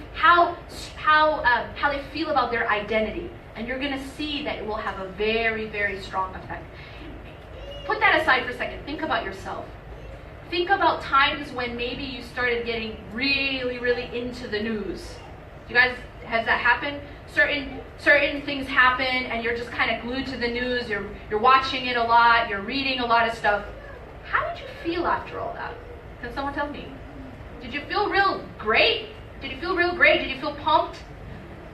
feel about their identity, and you're going to see that it will have a very, very strong effect. Put that aside for a second. Think about yourself. Think about times when maybe you started getting really, really into the news. You guys, has that happened? Certain things happen, and you're just kind of glued to the news. You're watching it a lot. You're reading a lot of stuff. How did you feel after all that? Can someone tell me? Did you feel real great? Did you feel real great? Did you feel pumped?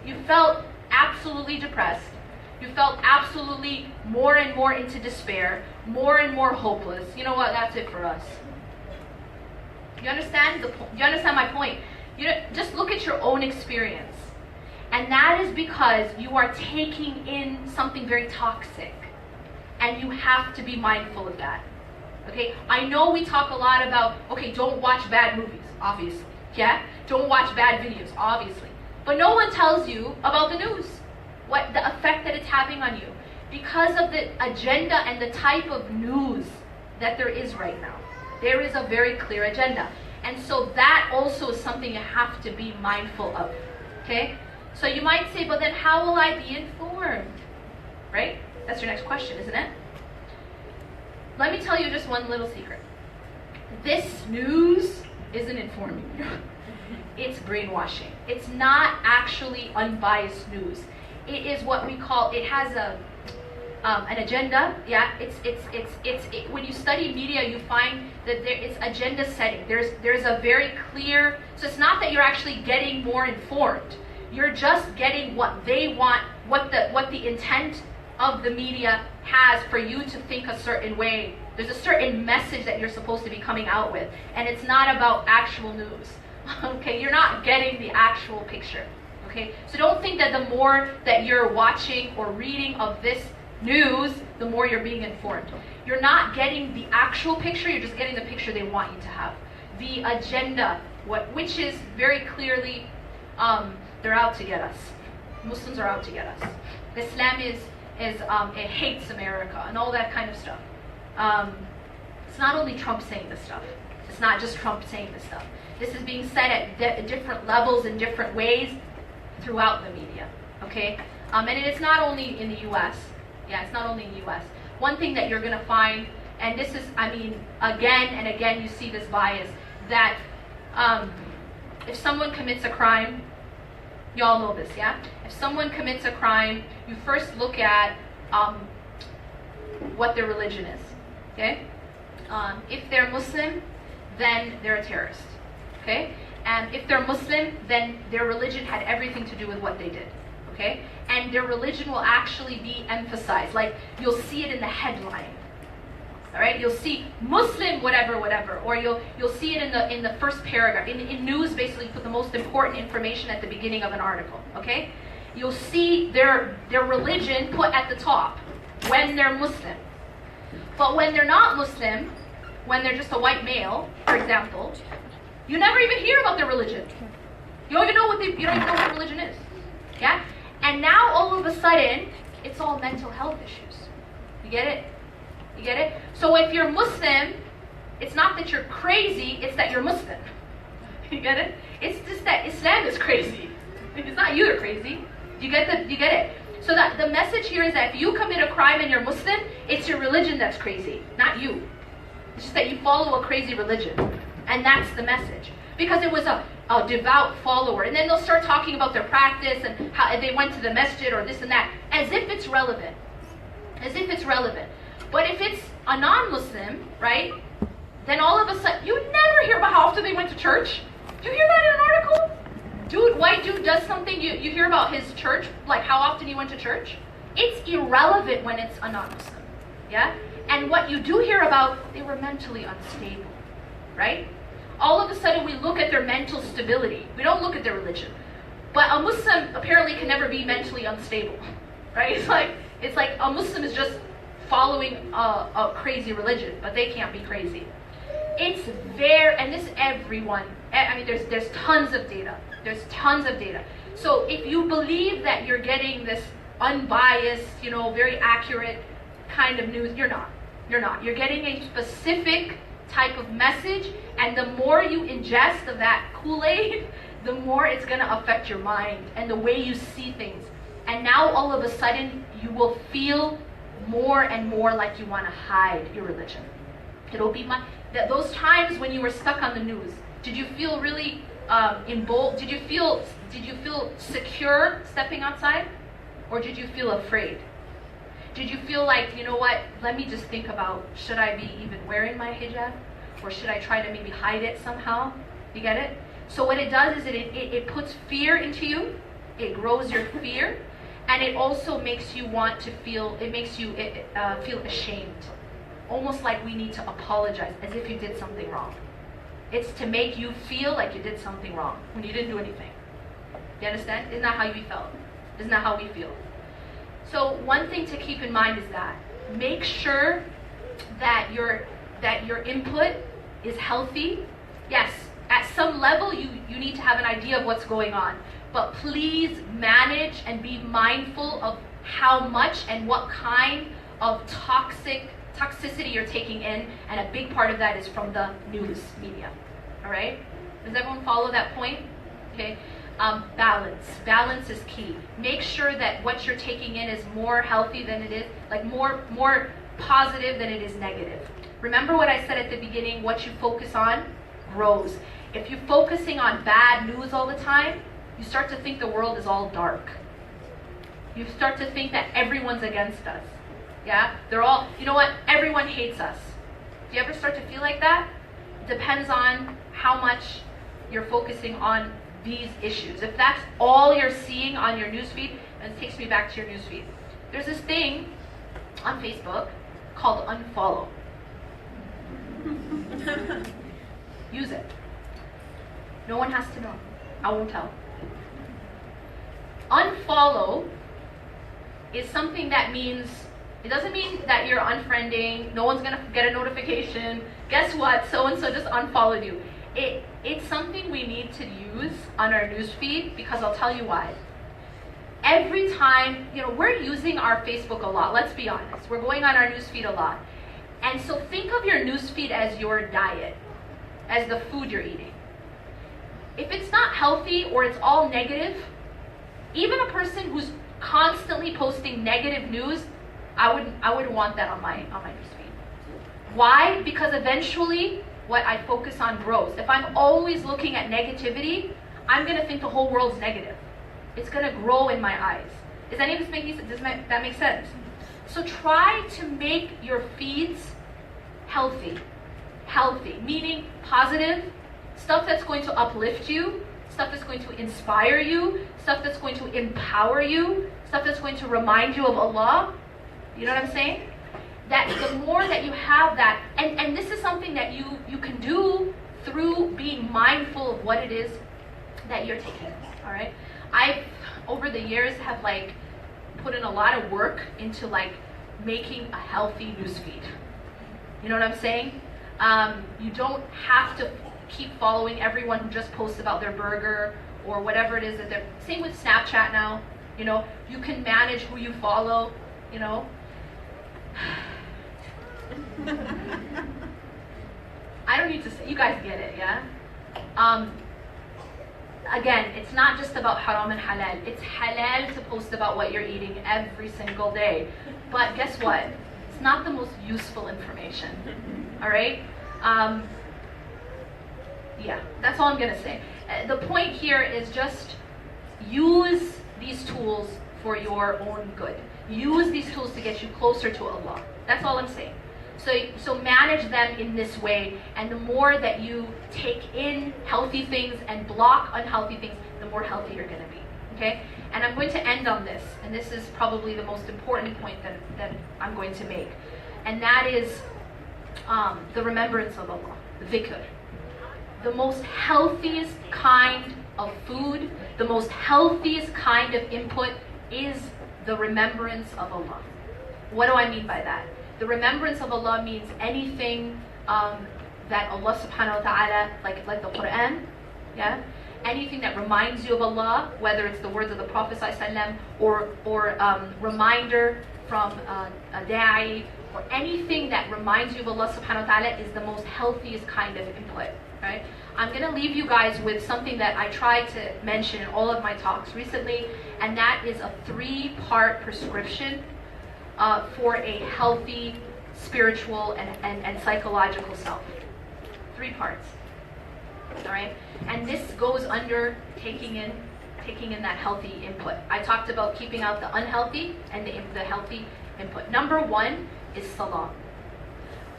You felt absolutely depressed. You felt absolutely more and more into despair, more and more hopeless. You know what? That's it for us. You understand? You understand my point? Just look at your own experience. And that is because you are taking in something very toxic. And you have to be mindful of that. Okay? I know we talk a lot about, okay, don't watch bad movies, obviously. Yeah? Don't watch bad videos, obviously. But no one tells you about the news. What the effect that it's having on you. Because of the agenda and the type of news that there is right now. There is a very clear agenda. And so that also is something you have to be mindful of. Okay? So you might say, but then how will I be informed? Right? That's your next question, isn't it? Let me tell you just one little secret. This news isn't informing you. It's brainwashing. It's not actually unbiased news. It is what we call, it has an agenda. Yeah, when you study media, you find that it's agenda setting. There's a very clear, so it's not that you're actually getting more informed. You're just getting what they want, what the intent of the media has for you to think a certain way. There's a certain message that you're supposed to be coming out with, and it's not about actual news. Okay, you're not getting the actual picture. Okay, so don't think that the more that you're watching or reading of this news, the more you're being informed. You're not getting the actual picture, you're just getting the picture they want you to have. The agenda, which is very clearly, they're out to get us. Muslims are out to get us. Islam it hates America and all that kind of stuff. It's not only Trump saying this stuff. It's not just Trump saying this stuff. This is being said at different levels in different ways throughout the media. Okay, and it's not only in the U.S. Yeah, it's not only in the U.S. One thing that you're going to find, and this is, I mean, again and again you see this bias, that if someone commits a crime, you all know this, yeah? If someone commits a crime, you first look at what their religion is, okay? If they're Muslim, then they're a terrorist, okay? And if they're Muslim, then their religion had everything to do with what they did, okay? And their religion will actually be emphasized. Like, you'll see it in the headline, all right? You'll see Muslim whatever, or you'll see it in the first paragraph. In news, basically, put the most important information at the beginning of an article, okay? You'll see their religion put at the top when they're Muslim. But when they're not Muslim, when they're just a white male, for example, you never even hear about their religion. You don't even know what their religion is. Yeah? And now all of a sudden, it's all mental health issues. You get it? You get it? So if you're Muslim, it's not that you're crazy, it's that you're Muslim. You get it? It's just that Islam is crazy. It's not you that are crazy. You get it? So that the message here is that if you commit a crime and you're Muslim, it's your religion that's crazy, not you. It's just that you follow a crazy religion. And that's the message. Because it was a devout follower. And then they'll start talking about their practice and how they went to the masjid or this and that, as if it's relevant. As if it's relevant. But if it's a non-Muslim, right, then all of a sudden, you never hear about how often they went to church. Do you hear that in an article? White dude does something, you hear about his church, like how often he went to church. It's irrelevant when it's a non-Muslim. Yeah? And what you do hear about, they were mentally unstable. Right? All of a sudden we look at their mental stability. We don't look at their religion. But a Muslim apparently can never be mentally unstable. Right? It's like a Muslim is just following a crazy religion, but they can't be crazy. It's there, and this everyone, I mean there's tons of data. There's tons of data. So if you believe that you're getting this unbiased, very accurate kind of news, you're not. You're not. You're getting a specific type of message, and the more you ingest of that Kool-Aid, the more it's going to affect your mind and the way you see things. And now all of a sudden you will feel more and more like you want to hide your religion. It'll be those times when you were stuck on the news. Did you feel really Did you feel secure stepping outside, or did you feel afraid? Did you feel like, you know what, let me just think about, should I be even wearing my hijab? Or should I try to maybe hide it somehow? You get it? So what it does is it puts fear into you. It grows your fear. And it also makes you want to feel, feel ashamed. Almost like we need to apologize, as if you did something wrong. It's to make you feel like you did something wrong when you didn't do anything. You understand? Isn't that how you felt? Isn't that how we feel? So one thing to keep in mind is that make sure that your input is healthy. Yes, at some level you need to have an idea of what's going on, but please manage and be mindful of how much and what kind of toxicity you're taking in, and a big part of that is from the news media. All right? Does everyone follow that point? Okay. Balance is key. Make sure that what you're taking in is more healthy than it is, like more positive than it is negative. Remember what I said at the beginning, what you focus on grows. If you're focusing on bad news all the time, you start to think the world is all dark. You start to think that everyone's against us. Yeah? They're all, you know what? Everyone hates us. Do you ever start to feel like that? Depends on how much you're focusing on these issues. If that's all you're seeing on your newsfeed, and it takes me back to your newsfeed. There's this thing on Facebook called unfollow. Use it. No one has to know. I won't tell. Unfollow is something that means, it doesn't mean that you're unfriending, no one's gonna get a notification, guess what, so-and-so just unfollowed you. It's something we need to use on our newsfeed, because I'll tell you why. Every time, we're using our Facebook a lot, let's be honest. We're going on our newsfeed a lot. And so think of your newsfeed as your diet, as the food you're eating. If it's not healthy or it's all negative, even a person who's constantly posting negative news, I wouldn't want that on my newsfeed. Why? Because eventually what I focus on grows. If I'm always looking at negativity, I'm gonna think the whole world's negative. It's gonna grow in my eyes. Is any of this making sense? Does that make sense? So try to make your feeds healthy, meaning positive, stuff that's going to uplift you, stuff that's going to inspire you, stuff that's going to empower you, stuff that's going to remind you of Allah. You know what I'm saying? That the more that you have that, and this is something that you can do through being mindful of what it is that you're taking. All right? I've over the years have put in a lot of work into making a healthy newsfeed. You know what I'm saying? You don't have to keep following everyone who just posts about their burger or whatever it is that they're. Same with Snapchat now. You can manage who you follow. I don't need to say, you guys get it, yeah? Again, it's not just about haram and halal. It's halal to post about what you're eating every single day. But guess what? It's not the most useful information. All right? Yeah, that's all I'm going to say. The point here is just use these tools for your own good. Use these tools to get you closer to Allah. That's all I'm saying. So manage them in this way, and the more that you take in healthy things and block unhealthy things, the more healthy you're going to be. Okay? And I'm going to end on this, and this is probably the most important point that I'm going to make, and that is the remembrance of Allah, the dhikr. The most healthiest kind of food, the most healthiest kind of input is the remembrance of Allah. What do I mean by that? The remembrance of Allah means anything that Allah subhanahu wa ta'ala, like the Quran, yeah? Anything that reminds you of Allah, whether it's the words of the Prophet ﷺ or reminder from a da'i, or anything that reminds you of Allah subhanahu wa ta'ala is the most healthiest kind of input, right? I'm going to leave you guys with something that I tried to mention in all of my talks recently, and that is a 3-part prescription for a healthy spiritual and psychological self. 3 parts. All right? And this goes under taking in that healthy input. I talked about keeping out the unhealthy and the healthy input. Number 1 is salah.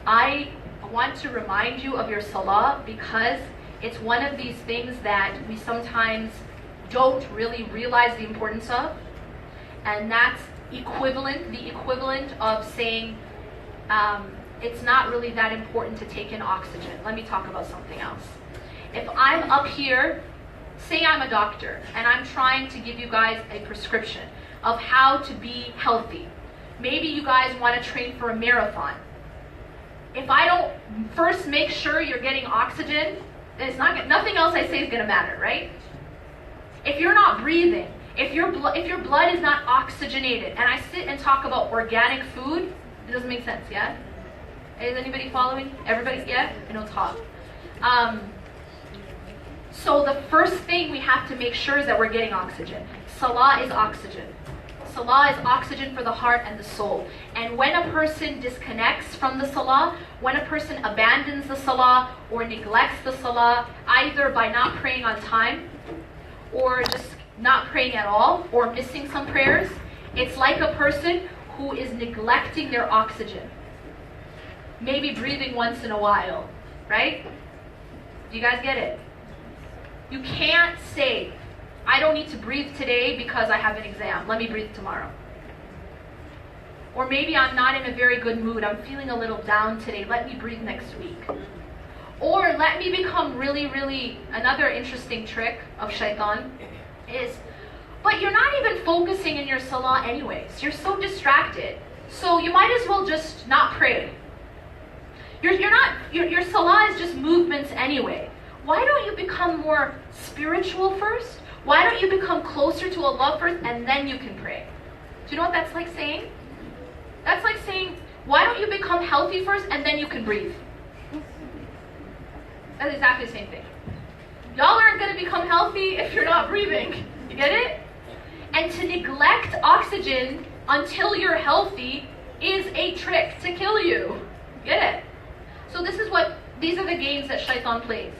I want to remind you of your salah because it's one of these things that we sometimes don't really realize the importance of, and that's the equivalent of saying it's not really that important to take in oxygen. Let me talk about something else. If I'm up here say I'm a doctor and I'm trying to give you guys a prescription of how to be healthy. Maybe you guys want to train for a marathon. If I don't first make sure you're getting oxygen, then nothing else I say is going to matter, right? If you're not breathing, if your blood is not oxygenated, and I sit and talk about organic food, it doesn't make sense, yeah? Is anybody following? Everybody, yeah? I know it's hot. So the first thing we have to make sure is that we're getting oxygen. Salah is oxygen. Salah is oxygen for the heart and the soul. And when a person disconnects from the salah, when a person abandons the salah or neglects the salah, either by not praying on time or just not praying at all or missing some prayers, it's like a person who is neglecting their oxygen. Maybe breathing once in a while, right? Do you guys get it? You can't say, I don't need to breathe today because I have an exam. Let me breathe tomorrow. Or maybe I'm not in a very good mood. I'm feeling a little down today. Let me breathe next week. Or let me become really, another interesting trick of shaitan is, but you're not even focusing in your salah anyways. You're so distracted. So you might as well just not pray. Your salah is just movements anyway. Why don't you become more spiritual first? Why don't you become closer to Allah first and then you can pray? Do you know what that's like saying? That's like saying, why don't you become healthy first and then you can breathe? That's exactly the same thing. Y'all aren't going to become healthy if you're not breathing. You get it? And to neglect oxygen until you're healthy is a trick to kill you. Get it? So these are the games that shaitan plays.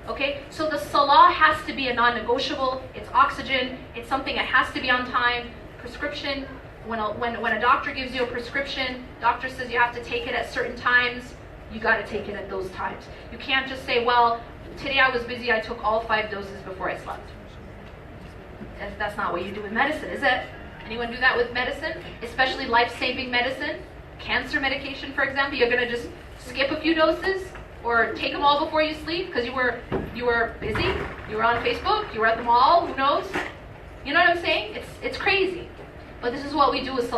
Okay, so the salah has to be a non-negotiable. It's oxygen. It's something that has to be on time. Prescription. When a doctor gives you a prescription, doctor says you have to take it at certain times. You got to take it at those times. You can't just say, well, today I was busy. I took all 5 doses before I slept. That's not what you do with medicine, is it? Anyone do that with medicine? Especially life-saving medicine, cancer medication, for example. You're gonna just skip a few doses. Or take them all before you sleep because you were busy, you were on Facebook, you were at the mall, who knows? You know what I'm saying? It's crazy. But this is what we do with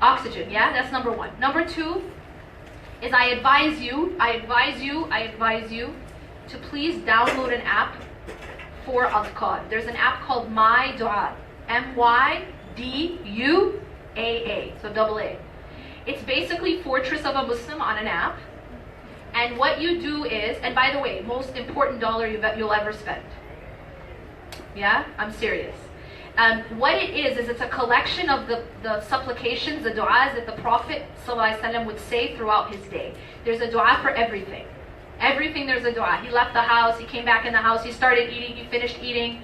oxygen, yeah? That's number 1. Number 2 is I advise you to please download an app for adhkar. There's an app called My Dua, MYDUAA, so double A. It's basically Fortress of a Muslim on an app. And what you do is, and by the way, most important dollar you'll ever spend. Yeah, I'm serious. What it is it's a collection of the supplications, the du'as that the Prophet ﷺ would say throughout his day. There's a du'a for everything. Everything there's a du'a. He left the house, he came back in the house, he started eating, he finished eating.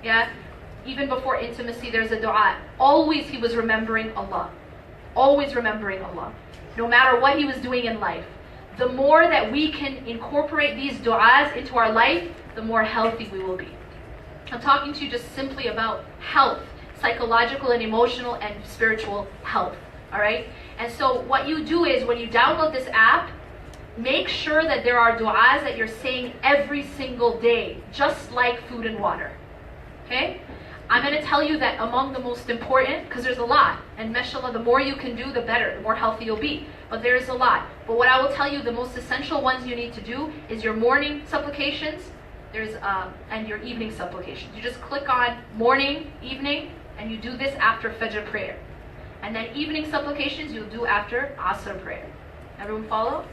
Yeah, even before intimacy there's a du'a. Always he was remembering Allah. Always remembering Allah. No matter what he was doing in life. The more that we can incorporate these du'as into our life, the more healthy we will be. I'm talking to you just simply about health, psychological and emotional and spiritual health, all right? And so what you do is when you download this app, make sure that there are du'as that you're saying every single day, just like food and water, okay? I'm going to tell you that among the most important, because there's a lot, and mashallah, the more you can do, the better, the more healthy you'll be. But there's a lot. But what I will tell you, the most essential ones you need to do is your morning supplications, and your evening supplications. You just click on morning, evening, and you do this after Fajr prayer. And then evening supplications you'll do after Asr prayer. Everyone follow?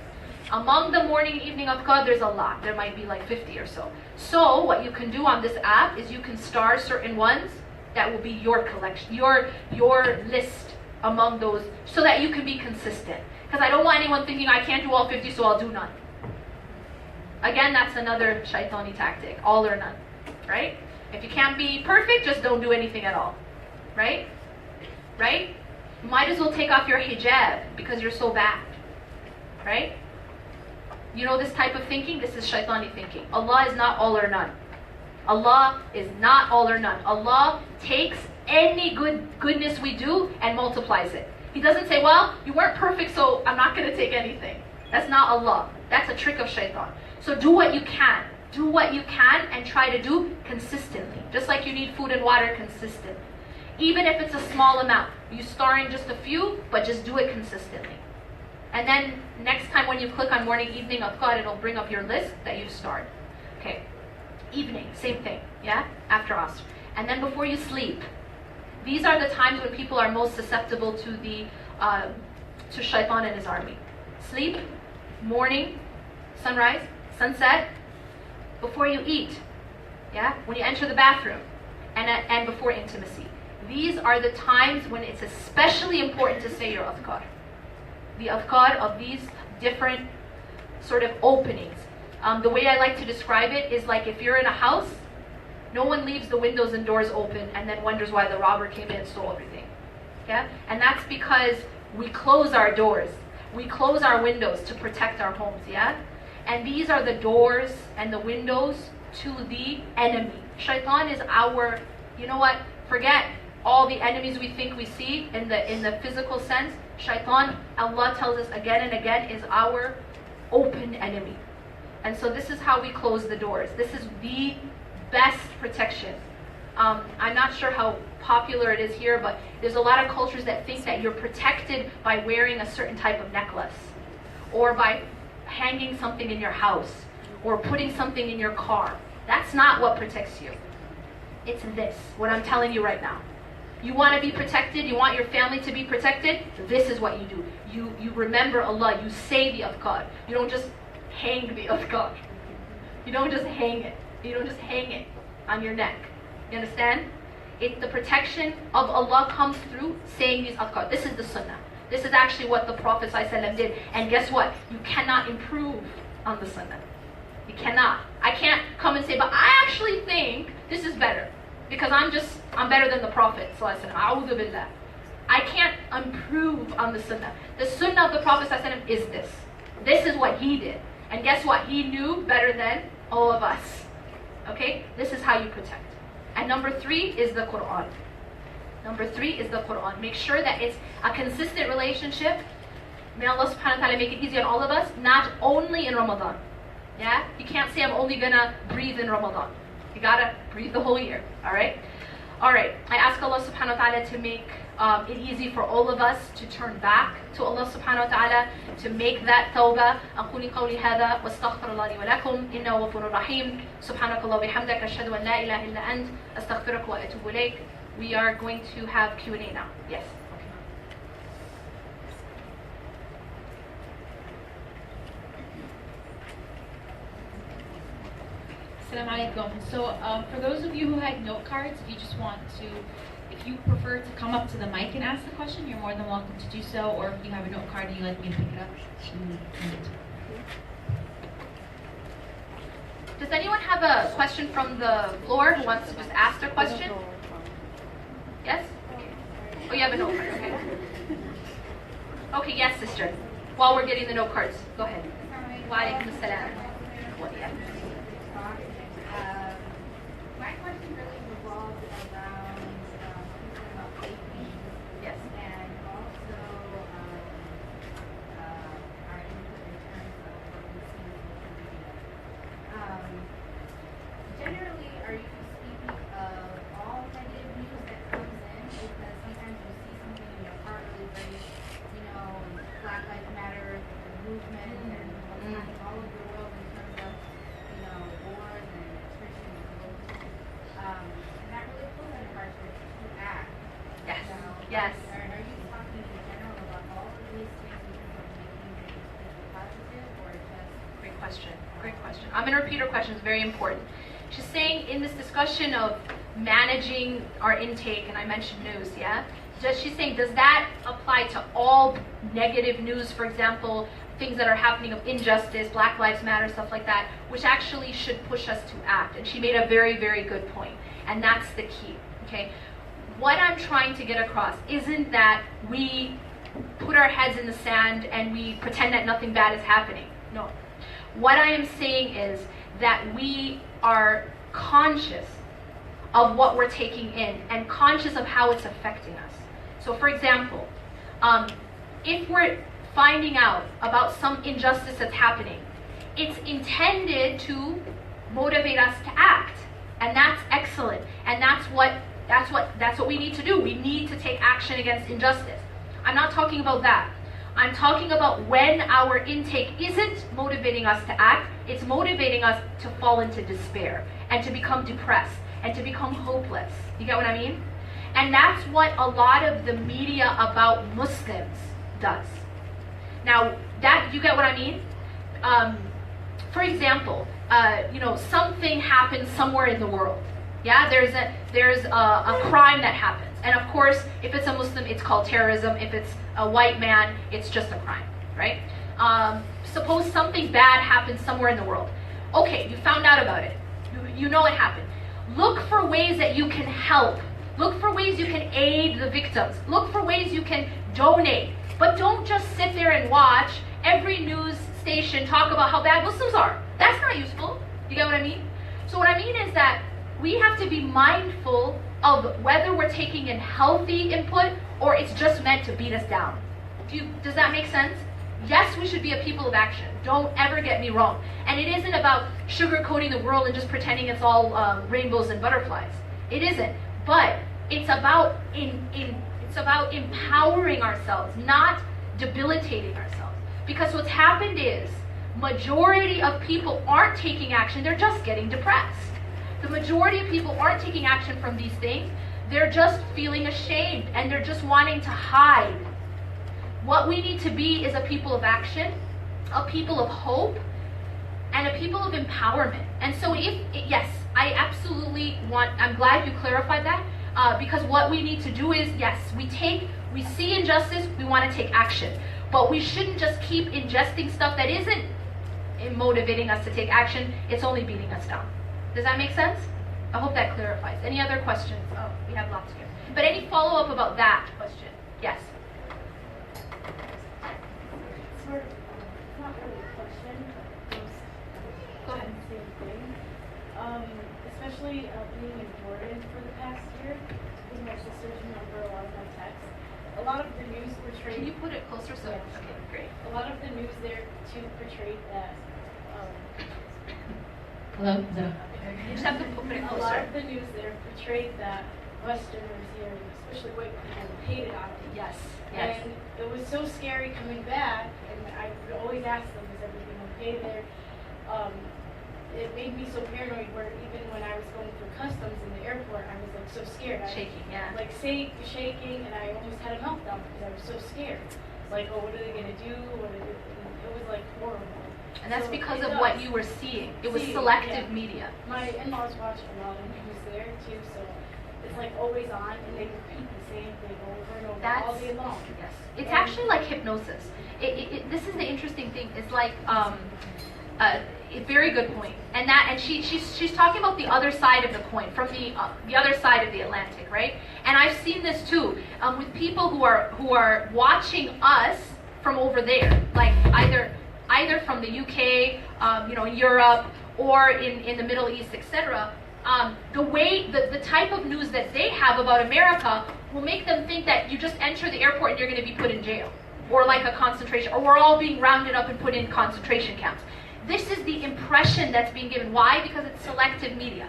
Among the morning and evening adhkar, there's a lot. There might be like 50 or so. So what you can do on this app is you can star certain ones that will be your collection, your list among those, so that you can be consistent. Because I don't want anyone thinking I can't do all 50, so I'll do none. Again, that's another shaitani tactic, all or none, right? If you can't be perfect, just don't do anything at all, right? Right? You might as well take off your hijab because you're so bad, right? You know this type of thinking? This is shaitani thinking. Allah is not all or none. Allah is not all or none. Allah takes any goodness we do and multiplies it. He doesn't say, well, you weren't perfect, so I'm not going to take anything. That's not Allah. That's a trick of shaitan. So do what you can. Do what you can and try to do consistently. Just like you need food and water consistently. Even if it's a small amount. You starring just a few, but just do it consistently. And then next time when you click on morning, evening, adhkar, it'll bring up your list that you've starred. Okay. Evening, same thing. Yeah? After Asr. And then before you sleep. These are the times when people are most susceptible to shaitan and his army. Sleep, morning, sunrise, sunset, before you eat, yeah, when you enter the bathroom, and before intimacy. These are the times when it's especially important to say your adhkar. The adhkar of these different sort of openings. The way I like to describe it is like if you're in a house, no one leaves the windows and doors open and then wonders why the robber came in and stole everything. Yeah? And that's because we close our doors. We close our windows to protect our homes, yeah? And these are the doors and the windows to the enemy. Shaitan is our, you know what? Forget all the enemies we think we see in the physical sense. Shaitan, Allah tells us again and again, is our open enemy. And so this is how we close the doors. This is the best protection. I'm not sure how popular it is here, but there's a lot of cultures that think that you're protected by wearing a certain type of necklace, or by hanging something in your house, or putting something in your car. That's not what protects you. It's this, what I'm telling you right now. You want to be protected, you want your family to be protected, this is what you do. You remember Allah, you say the adhkar. You don't just hang the adhkar. You don't just hang it. You don't just hang it on your neck. You understand? The protection of Allah comes through saying these adhkar. This is the sunnah. This is actually what the Prophet ﷺ did. And guess what? You cannot improve on the sunnah. You cannot. I can't come and say, but I actually think this is better. Because I'm better than the Prophet ﷺ. A'udhu billah. I can't improve on the sunnah. The sunnah of the Prophet ﷺ is this. This is what he did. And guess what? He knew better than all of us. Okay? This is how you protect. And number 3 is the Quran. Number 3 is the Quran. Make sure that it's a consistent relationship. May Allah subhanahu wa ta'ala make it easy on all of us, not only in Ramadan. Yeah? You can't say I'm only gonna breathe in Ramadan. You gotta breathe the whole year. Alright? Alright. I ask Allah subhanahu wa ta'ala to make it easy for all of us to turn back to Allah subhanahu wa ta'ala, to make that tawbah. أقول قولي هذا واستغفر الله لي ولكم إنه غفور رحيم. سبحانك اللهم وبحمدك أشهد أن لا إله إلا أنت أستغفرك وأتوب إليك. We are going to have Q&A now. Yes. Assalamu alaikum. So for those of you who had note cards, if you prefer to come up to the mic and ask the question, you're more than welcome to do so. Or if you have a note card and you'd like me to pick it up, Does anyone have a question from the floor who wants to just ask their question? Yes? Oh, you have a note card. Okay. Okay, yes, sister. While we're getting the note cards, go ahead. Wa alaikum assalam. My question really revolves around thinking about safety. Yes. And also our input in terms of what we see on social media. Generally, are you speaking of all negative news that comes in? Because sometimes you see something in your heart really breaks, Black Lives Matter, the movement, and what's happening all over the world in terms of, wars and attrition and revolution. And that really pulls on your heart to act. Yes. Yes. Are you talking in general about all of these things in terms of making things positive, or just... Great question. Great question. I'm going to repeat her question. It's very important. She's saying in this discussion of managing our intake, and I mentioned news, yeah? She's saying, does that apply to all negative news, for example, things that are happening of injustice, Black Lives Matter, stuff like that, which actually should push us to act? And she made a very, very good point. And that's the key, okay? What I'm trying to get across isn't that we put our heads in the sand and we pretend that nothing bad is happening. No. What I am saying is that we are conscious of what we're taking in and conscious of how it's affecting us. So for example, if we're finding out about some injustice that's happening, it's intended to motivate us to act. And that's excellent. And that's what we need to do. We need to take action against injustice. I'm not talking about that. I'm talking about when our intake isn't motivating us to act, it's motivating us to fall into despair and to become depressed and to become hopeless. You get what I mean? And that's what a lot of the media about Muslims does. Now, that, you get what I mean? For example, something happens somewhere in the world. Yeah, there's a crime that happens. And of course, if it's a Muslim, it's called terrorism. If it's a white man, it's just a crime, right? Suppose something bad happens somewhere in the world. Okay, you found out about it. You know it happened. Look for ways that you can help. Look for ways you can aid the victims. Look for ways you can donate. But don't just sit there and watch every news station talk about how bad Muslims are. That's not useful. You get what I mean? So what I mean is that we have to be mindful of whether we're taking in healthy input or it's just meant to beat us down. Does that make sense? Yes, we should be a people of action. Don't ever get me wrong. And it isn't about sugarcoating the world and just pretending it's all rainbows and butterflies. It isn't. But it's about it's about empowering ourselves, not debilitating ourselves. Because what's happened is majority of people aren't taking action. They're just getting depressed. The majority of people aren't taking action from these things. They're just feeling ashamed and they're just wanting to hide. What we need to be is a people of action, a people of hope, and a people of empowerment. And so yes, I absolutely I'm glad you clarified that, because what we need to do is, yes, we see injustice, we want to take action. But we shouldn't just keep ingesting stuff that isn't motivating us to take action, it's only beating us down. Does that make sense? I hope that clarifies. Any other questions? Oh, we have lots here. But any follow-up about that question? Yes. Sort of, not really a question, Go ahead. same thing. Especially being in Jordan for the past year, because my sisters remember a lot of my texts. A lot of the news portrayed. Can you put it closer so? Yes. Okay, great. A lot of the news there too portrayed that. Hello? You just have to put it A lot closer. of the news there portrayed that Westerners here, especially white people, hated on it. Yes. Yes. And it was so scary coming back, and I would always ask them, is everything okay there? It made me so paranoid where even when I was going through customs in the airport, I was like so scared. Shaking, yeah. Like shaking, and I almost had a meltdown because I was so scared. Like, oh, what are they gonna do? It was like horrible. And that's So because it of does. what you were seeing. It was Seeing, selective yeah. media. My in-laws watch a lot of news there too, so it's like always on, and they repeat the same thing over and over all day long. Yes. It's actually like hypnosis. This is the interesting thing. It's like a very good point. And she's talking about the other side of the coin, from the other side of the Atlantic, right? And I've seen this too with people who are watching us from over there, like either from the UK, Europe, or in the Middle East, etc. The type of news that they have about America will make them think that you just enter the airport and you're going to be put in jail, or like a concentration, or we're all being rounded up and put in concentration camps. This is the impression that's being given. Why? Because it's selective media.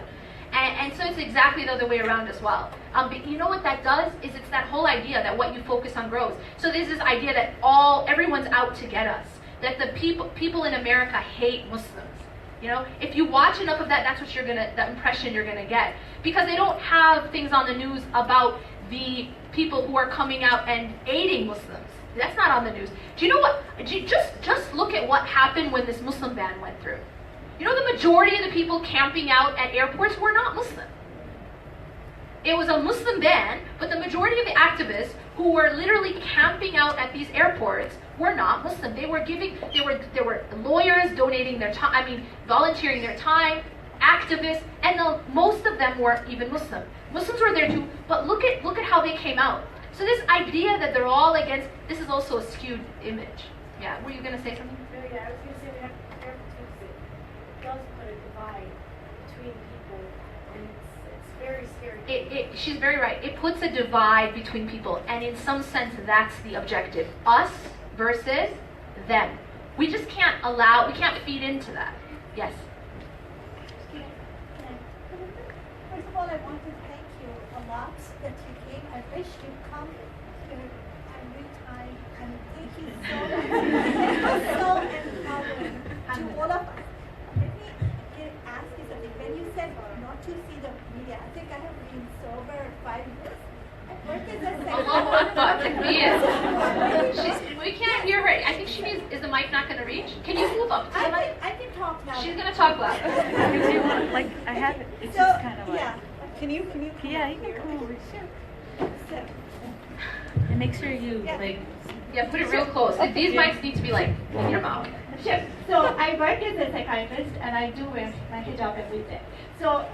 And so it's exactly the other way around as well. But you know what that does? Is it's that whole idea that what you focus on grows. So there's this idea that everyone's out to get us. That the people in America hate Muslims. You know, if you watch enough of that, that's what the impression you're gonna get. Because they don't have things on the news about the people who are coming out and aiding Muslims. That's not on the news. Do you know what? Just look at what happened when this Muslim ban went through. You know, the majority of the people camping out at airports were not Muslim. It was a Muslim ban, but the majority of the activists who were literally camping out at these airports were not Muslim. They were lawyers donating their time, volunteering their time, activists, and most of them were even Muslim. Muslims were there too, but look at how they came out. So this idea that they're all against, this is also a skewed image. Yeah, were you going to say something? No, yeah, I was going to say we have to be careful too, because it does put a divide between people, and it's very scary. She's very right. It puts a divide between people, and in some sense, that's the objective. Us versus them. We just can't feed into that. Yes? Can of all, I want to thank you a lot that you came. I wish you come here every time. And thank you so much. It was so empowering to all of us. Let me ask you something. When you said not to see the media, I think I have been sober 5 years. I work as a We can't hear her. I think she needs. Is the mic not going to reach? Can you move up to the mic? I can talk now. She's going to talk loud. Like I have it. It's So, just kind of like. yeah. Can you come Yeah, you over can here? come over. So, And make sure you Yeah. like. Yeah, put it real close. These mics need to be like in your mouth. Sure. So I work as a psychiatrist and I do wear my hijab every day. So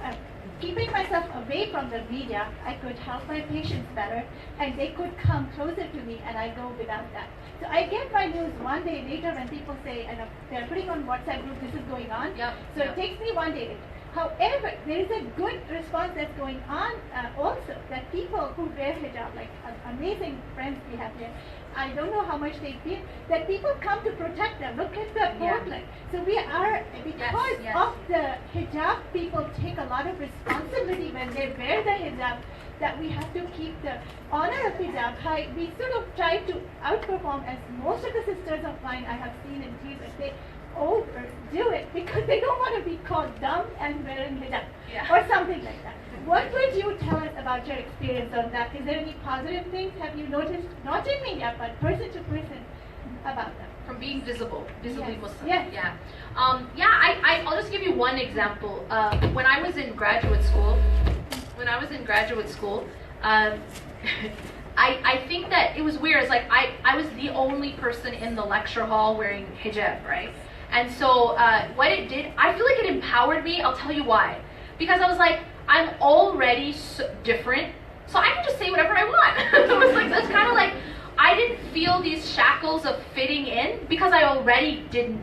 keeping myself away from the media, I could help my patients better and they could come closer to me and I go without that. So I get my news one day later when people say, and they're putting on WhatsApp group, this is going on. Yep. So it takes me one day later. However, there is a good response that's going on also, that people who wear hijab, like amazing friends we have here, I don't know how much they feel, that people come to protect them. Look at the Portland. So we are, because yes. of the hijab, people take a lot of responsibility when they wear the hijab, that we have to keep the honor of hijab high. We sort of try to outperform, as most of the sisters of mine I have seen in Greece, they overdo it because they don't want to be called dumb and wearing hijab or something like that. What would you tell us about your experience on that? Is there any positive things have you noticed, not in media, but person to person, about that? From being visibly Yes. Muslim. Yes. Yeah. I'll just give you one example. When I was in graduate school, I think that it was weird. It's like I was the only person in the lecture hall wearing hijab, right? And so what it did, I feel like it empowered me. I'll tell you why. Because I was like, I'm already so different, so I can just say whatever I want. It was like, that's kind of like, I didn't feel these shackles of fitting in because I already didn't,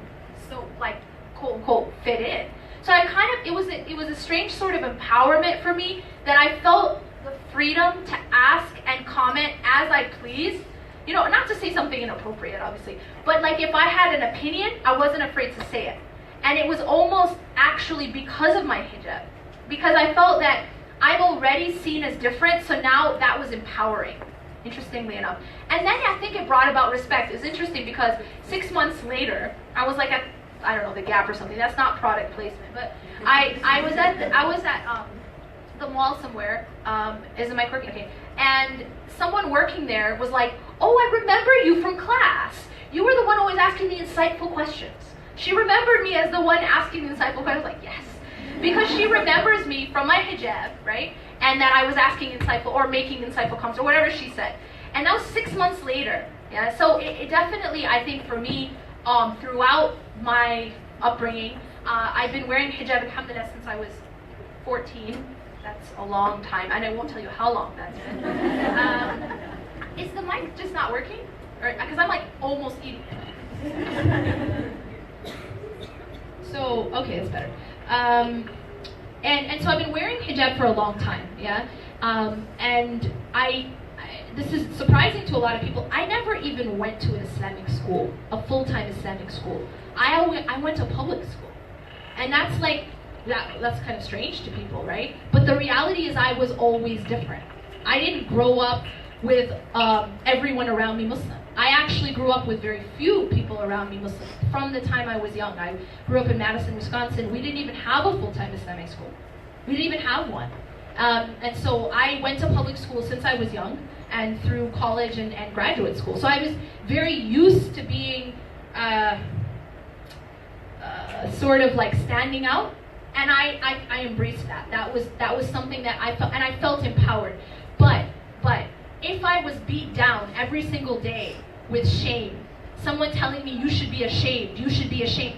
so like, quote unquote, fit in. So I kind of, it was a strange sort of empowerment for me that I felt the freedom to ask and comment as I pleased. You know, not to say something inappropriate, obviously, but like if I had an opinion, I wasn't afraid to say it. And it was almost actually because of my hijab. Because I felt that I'm already seen as different, so now that was empowering, interestingly enough. And then I think it brought about respect. It's interesting because 6 months later, I was like at, I don't know, the Gap or something. That's not product placement, but I was at the mall somewhere. Is the mic working? Okay. And someone working there was like, "Oh, I remember you from class. You were the one always asking the insightful questions." She remembered me as the one asking the insightful questions. Like, yes. Because she remembers me from my hijab, right? And that I was asking insightful or making insightful comments or whatever she said. And that was 6 months later. Yeah. So it definitely, I think for me, throughout my upbringing, I've been wearing hijab, alhamdulillah, since I was 14. That's a long time, and I won't tell you how long that's been. Is the mic just not working? Because I'm like almost eating it. So, okay, it's better. And so I've been wearing hijab for a long time, yeah? And this is surprising to a lot of people. I never even went to an Islamic school, a full-time Islamic school. I went to public school. And that's like, that's kind of strange to people, right? But the reality is I was always different. I didn't grow up with everyone around me Muslim. I actually grew up with very few people around me Muslim from the time I was young. I grew up in Madison, Wisconsin. We didn't even have a full-time Islamic school. We didn't even have one. And so I went to public school since I was young and through college and graduate school. So I was very used to being sort of like standing out. And I embraced that. That was something that I felt, and I felt empowered. But if I was beat down every single day with shame, someone telling me you should be ashamed,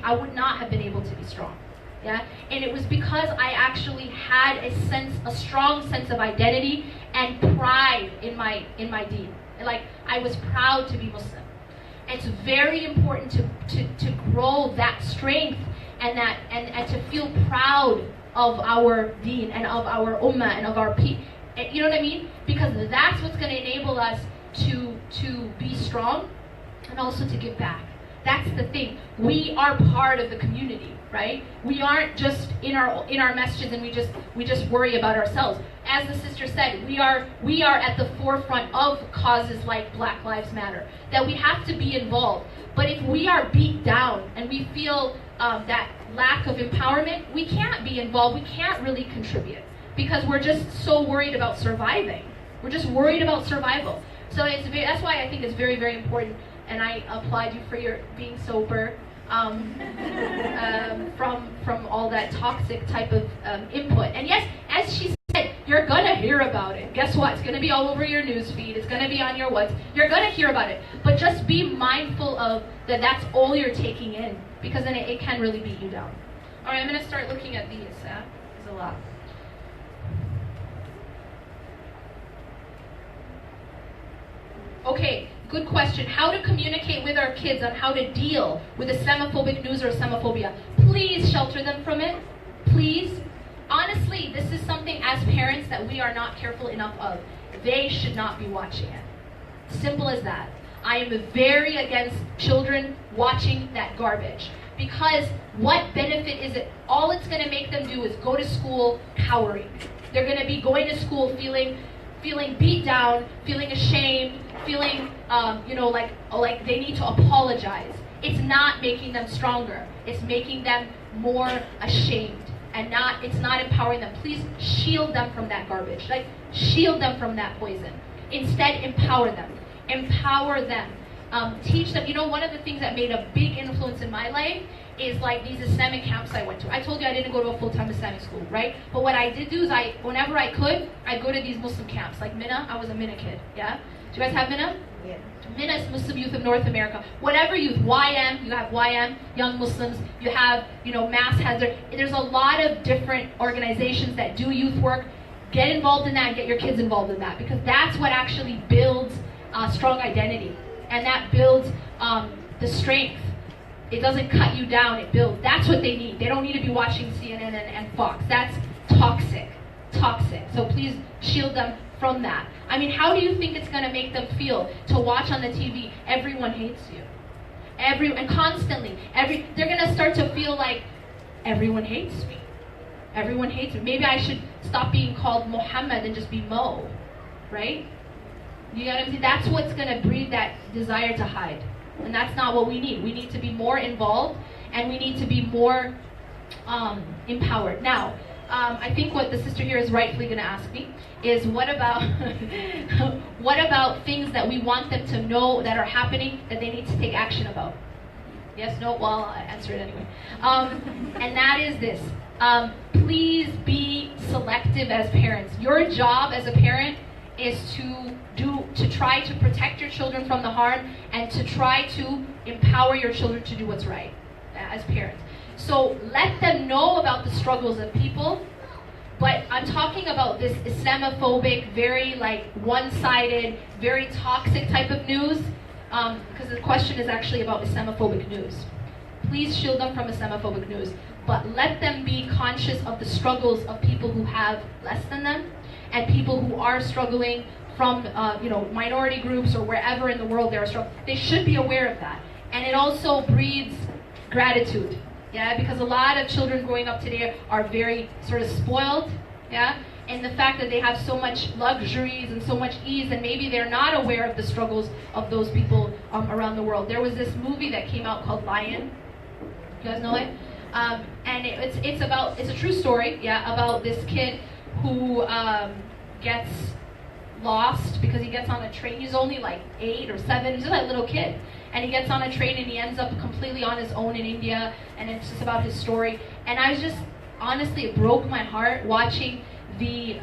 I would not have been able to be strong. Yeah? And it was because I actually had a strong sense of identity and pride in my deen. Like, I was proud to be Muslim. And it's very important to grow that strength and to feel proud of our deen and of our ummah and of our people. You know what I mean? Because that's what's going to enable us to be strong and also to give back. That's the thing. we are part of the community, right? We aren't just in our messages and we just worry about ourselves. As the sister said, we are at the forefront of causes like Black Lives Matter, that we have to be involved. But if we are beat down and we feel that lack of empowerment, we can't be involved, we can't really contribute, because we're just so worried about surviving. We're just worried about survival. So that's why I think it's very, very important, and I applaud you for your being sober from all that toxic type of input. And yes, as she said, you're gonna hear about it. Guess what? It's gonna be all over your news feed. It's gonna be on your WhatsApp. You're gonna hear about it. But just be mindful of that. That's all you're taking in, because then it can really beat you down. All right, I'm gonna start looking at these. There's a lot. Okay, good question. How to communicate with our kids on how to deal with Islamophobic news or Islamophobia. Please shelter them from it. Please. Honestly, this is something as parents that we are not careful enough of. They should not be watching it. Simple as that. I am very against children watching that garbage, because what benefit is it? All it's going to make them do is go to school cowering. They're going to be going to school feeling beat down, feeling ashamed, feeling like they need to apologize. It's not making them stronger. It's making them more ashamed, and it's not empowering them. Please shield them from that garbage. Like, shield them from that poison. Instead, empower them. Empower them. Teach them. You know, one of the things that made a big influence in my life is like these Islamic camps I went to. I told you I didn't go to a full-time Islamic school, right? But what I did do is whenever I could, I'd go to these Muslim camps. Like Minna, I was a Minna kid, yeah? Do you guys have Minna? Yeah. Minna is Muslim Youth of North America. Whatever youth, YM, you have YM, Young Muslims, you have, Mass Hazard. There's a lot of different organizations that do youth work. Get involved in that and get your kids involved in that, because that's what actually builds strong identity. And that builds the strength. It doesn't cut you down, it builds. That's what they need. They don't need to be watching CNN and Fox. That's toxic. Toxic. So please shield them from that. I mean, how do you think it's going to make them feel to watch on the TV, everyone hates you? And constantly. They're going to start to feel like, everyone hates me. Everyone hates me. Maybe I should stop being called Muhammad and just be Mo. Right? You know what I'm saying? That's what's going to breed that desire to hide. And that's not what we need. We need to be more involved, and we need to be more empowered. Now, I think what the sister here is rightfully going to ask me is, what about what about things that we want them to know that are happening that they need to take action about? Yes, no? Well, I'll answer it anyway. And that is this. Please be selective as parents. Your job as a parent is to try to protect your children from the harm, and to try to empower your children to do what's right as parents. So let them know about the struggles of people, but I'm talking about this Islamophobic, very one-sided, very toxic type of news, because the question is actually about Islamophobic news. Please shield them from Islamophobic news, but let them be conscious of the struggles of people who have less than them, and people who are struggling from minority groups or wherever in the world they're struggling. They should be aware of that. And it also breeds gratitude, yeah, because a lot of children growing up today are very sort of spoiled, yeah, and the fact that they have so much luxuries and so much ease, and maybe they're not aware of the struggles of those people around the world. There was this movie that came out called Lion. You guys know it? And it's a true story, yeah, about this kid who gets lost because he gets on a train. He's only like 8 or 7. He's just like a little kid. And he gets on a train and he ends up completely on his own in India. And it's just about his story. And I was just, honestly, it broke my heart watching the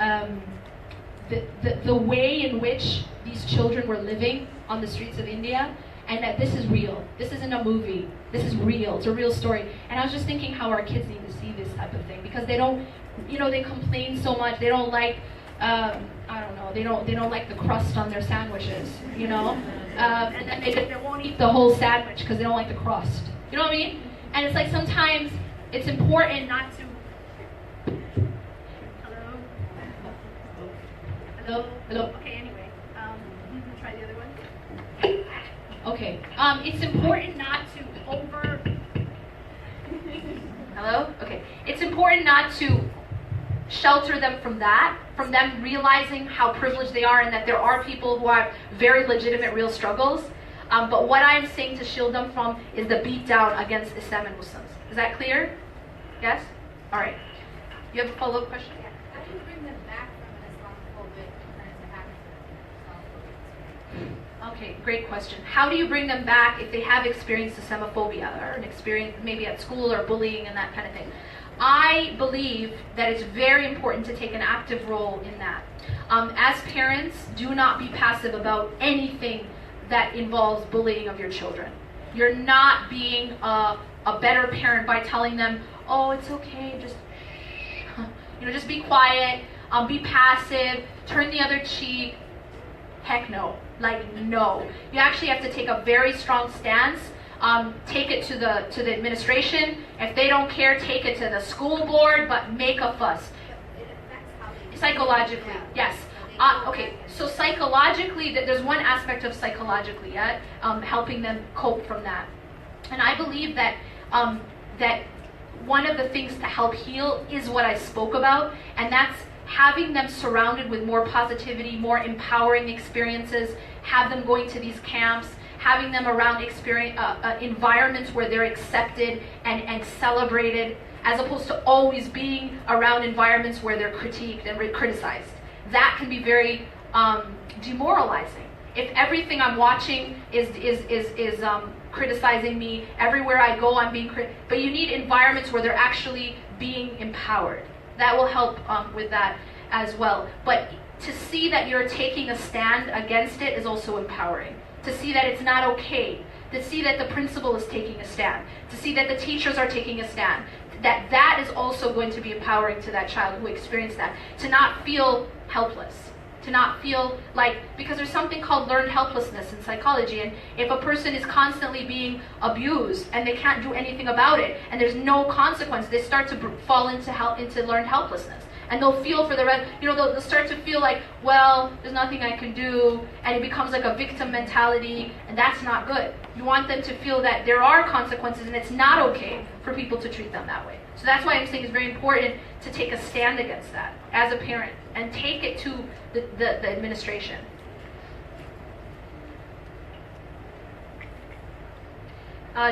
way in which these children were living on the streets of India. And that this is real. This isn't a movie. This is real. It's a real story. And I was just thinking how our kids need to see this type of thing, because they don't, they complain so much. They don't like, I don't know. They don't like the crust on their sandwiches, and then they won't eat the whole sandwich because they don't like the crust. You know what I mean? And it's like sometimes it's important not to. Hello. Okay. Anyway, try the other one. Okay. It's important not to not to shelter them from that, from them realizing how privileged they are and that there are people who have very legitimate real struggles. But what I'm saying to shield them from is the beat down against Islam and Muslims. Is that clear? Yes? All right. You have a follow-up question? Yeah. How do you bring them back from an Islamophobic parents Okay, great question. How do you bring them back if they have experienced Islamophobia or an experience maybe at school or bullying and that kind of thing? I believe that it's very important to take an active role in that. As parents, do not be passive about anything that involves bullying of your children. You're not being a better parent by telling them, oh, it's okay, just just be quiet, be passive, turn the other cheek. Heck no. Like, no. You actually have to take a very strong stance. Take it to the administration. If they don't care, take it to the school board, but make a fuss. Psychologically, yes. Okay, so psychologically, there's one aspect of psychologically, helping them cope from that. And I believe that that one of the things to help heal is what I spoke about, and that's having them surrounded with more positivity, more empowering experiences, have them going to these camps, having them around environments where they're accepted and celebrated, as opposed to always being around environments where they're critiqued and criticized. That can be very demoralizing. If everything I'm watching is criticizing me, everywhere I go I'm being but you need environments where they're actually being empowered. That will help with that as well. But to see that you're taking a stand against it is also empowering. To see that it's not okay. To see that the principal is taking a stand. To see that the teachers are taking a stand. That is also going to be empowering to that child who experienced that. To not feel helpless. To not feel like, because there's something called learned helplessness in psychology, and if a person is constantly being abused and they can't do anything about it, and there's no consequence, they start to fall into learned helplessness. And they'll feel for the rest, they'll start to feel like, well, there's nothing I can do, and it becomes like a victim mentality, and that's not good. You want them to feel that there are consequences, and it's not okay for people to treat them that way. So that's why I'm saying it's very important to take a stand against that as a parent, and take it to the administration.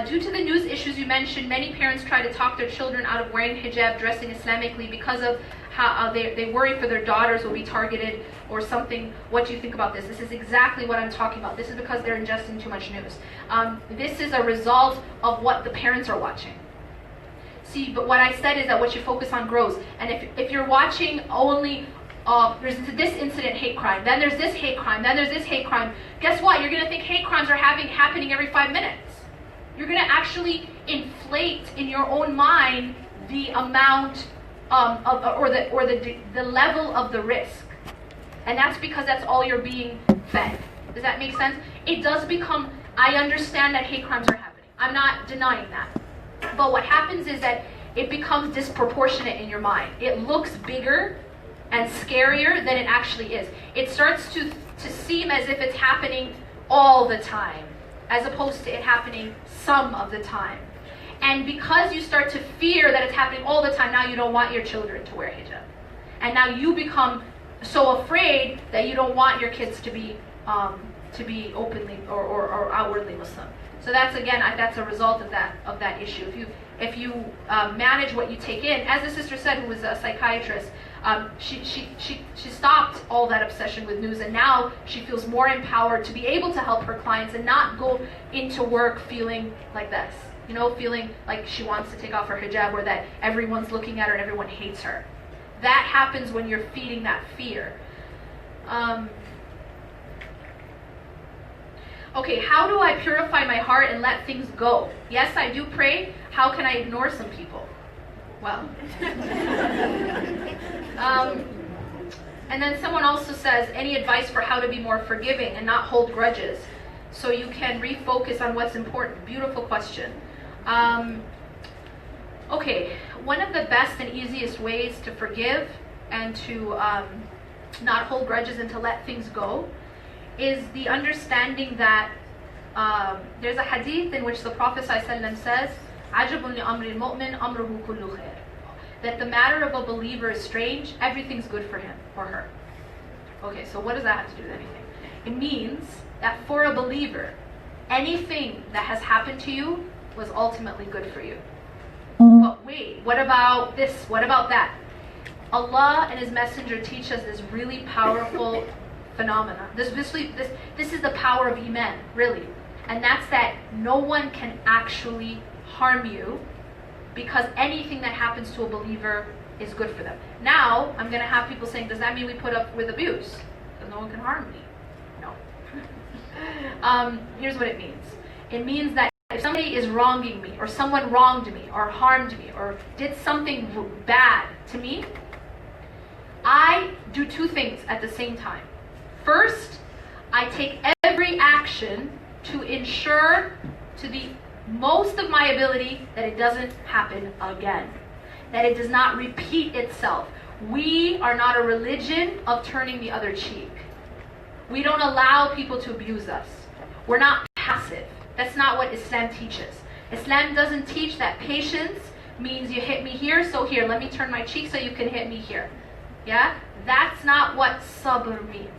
Due to the news issues you mentioned, many parents try to talk their children out of wearing hijab, dressing Islamically, because of how they worry for their daughters will be targeted or something. What do you think about this? This is exactly what I'm talking about. This is because they're ingesting too much news. This is a result of what the parents are watching. See, but what I said is that what you focus on grows. And if you're watching only, there's this incident, hate crime, then there's this hate crime, then there's this hate crime, guess what? You're going to think hate crimes are happening every 5 minutes. You're going to actually inflate in your own mind the amount the level of the risk. And that's because that's all you're being fed. Does that make sense? It does become, I understand that hate crimes are happening. I'm not denying that. But what happens is that it becomes disproportionate in your mind. It looks bigger and scarier than it actually is. It starts to seem as if it's happening all the time, as opposed to it happening some of the time. And because you start to fear that it's happening all the time, now you don't want your children to wear hijab. And now you become so afraid that you don't want your kids to be openly or outwardly Muslim. So that's, again, that's a result of that issue. If you manage what you take in, as the sister said, who was a psychiatrist, she stopped all that obsession with news, and now she feels more empowered to be able to help her clients and not go into work feeling like this, feeling like she wants to take off her hijab, or that everyone's looking at her and everyone hates her. That happens when you're feeding that fear. Okay, how do I purify my heart and let things go? Yes, I do pray. How can I ignore some people? Well. And then someone also says, any advice for how to be more forgiving and not hold grudges so you can refocus on what's important? Beautiful question. Okay, one of the best and easiest ways to forgive and to not hold grudges and to let things go is the understanding that there's a hadith in which the Prophet ﷺ says, "Ajabun li amri al-mu'min amruhu kullu khair." that the matter of a believer is strange, everything's good for him or her. Okay, so what does that have to do with anything? It means that for a believer, anything that has happened to you was ultimately good for you. But wait, what about this? What about that? Allah and His Messenger teach us this really powerful phenomena. This is the power of Iman, really. And that's that no one can actually harm you, because anything that happens to a believer is good for them. Now, I'm going to have people saying, does that mean we put up with abuse? Because no one can harm me. No. Here's what it means. It means that if somebody is wronging me, or someone wronged me, or harmed me, or did something bad to me, I do two things at the same time. First, I take every action to ensure to the most of my ability that it doesn't happen again, that it does not repeat itself. We are not a religion of turning the other cheek. We don't allow people to abuse us. We're not passive. That's not what Islam teaches. Islam doesn't teach that patience means you hit me here, so here, let me turn my cheek so you can hit me here. Yeah? That's not what sabr means.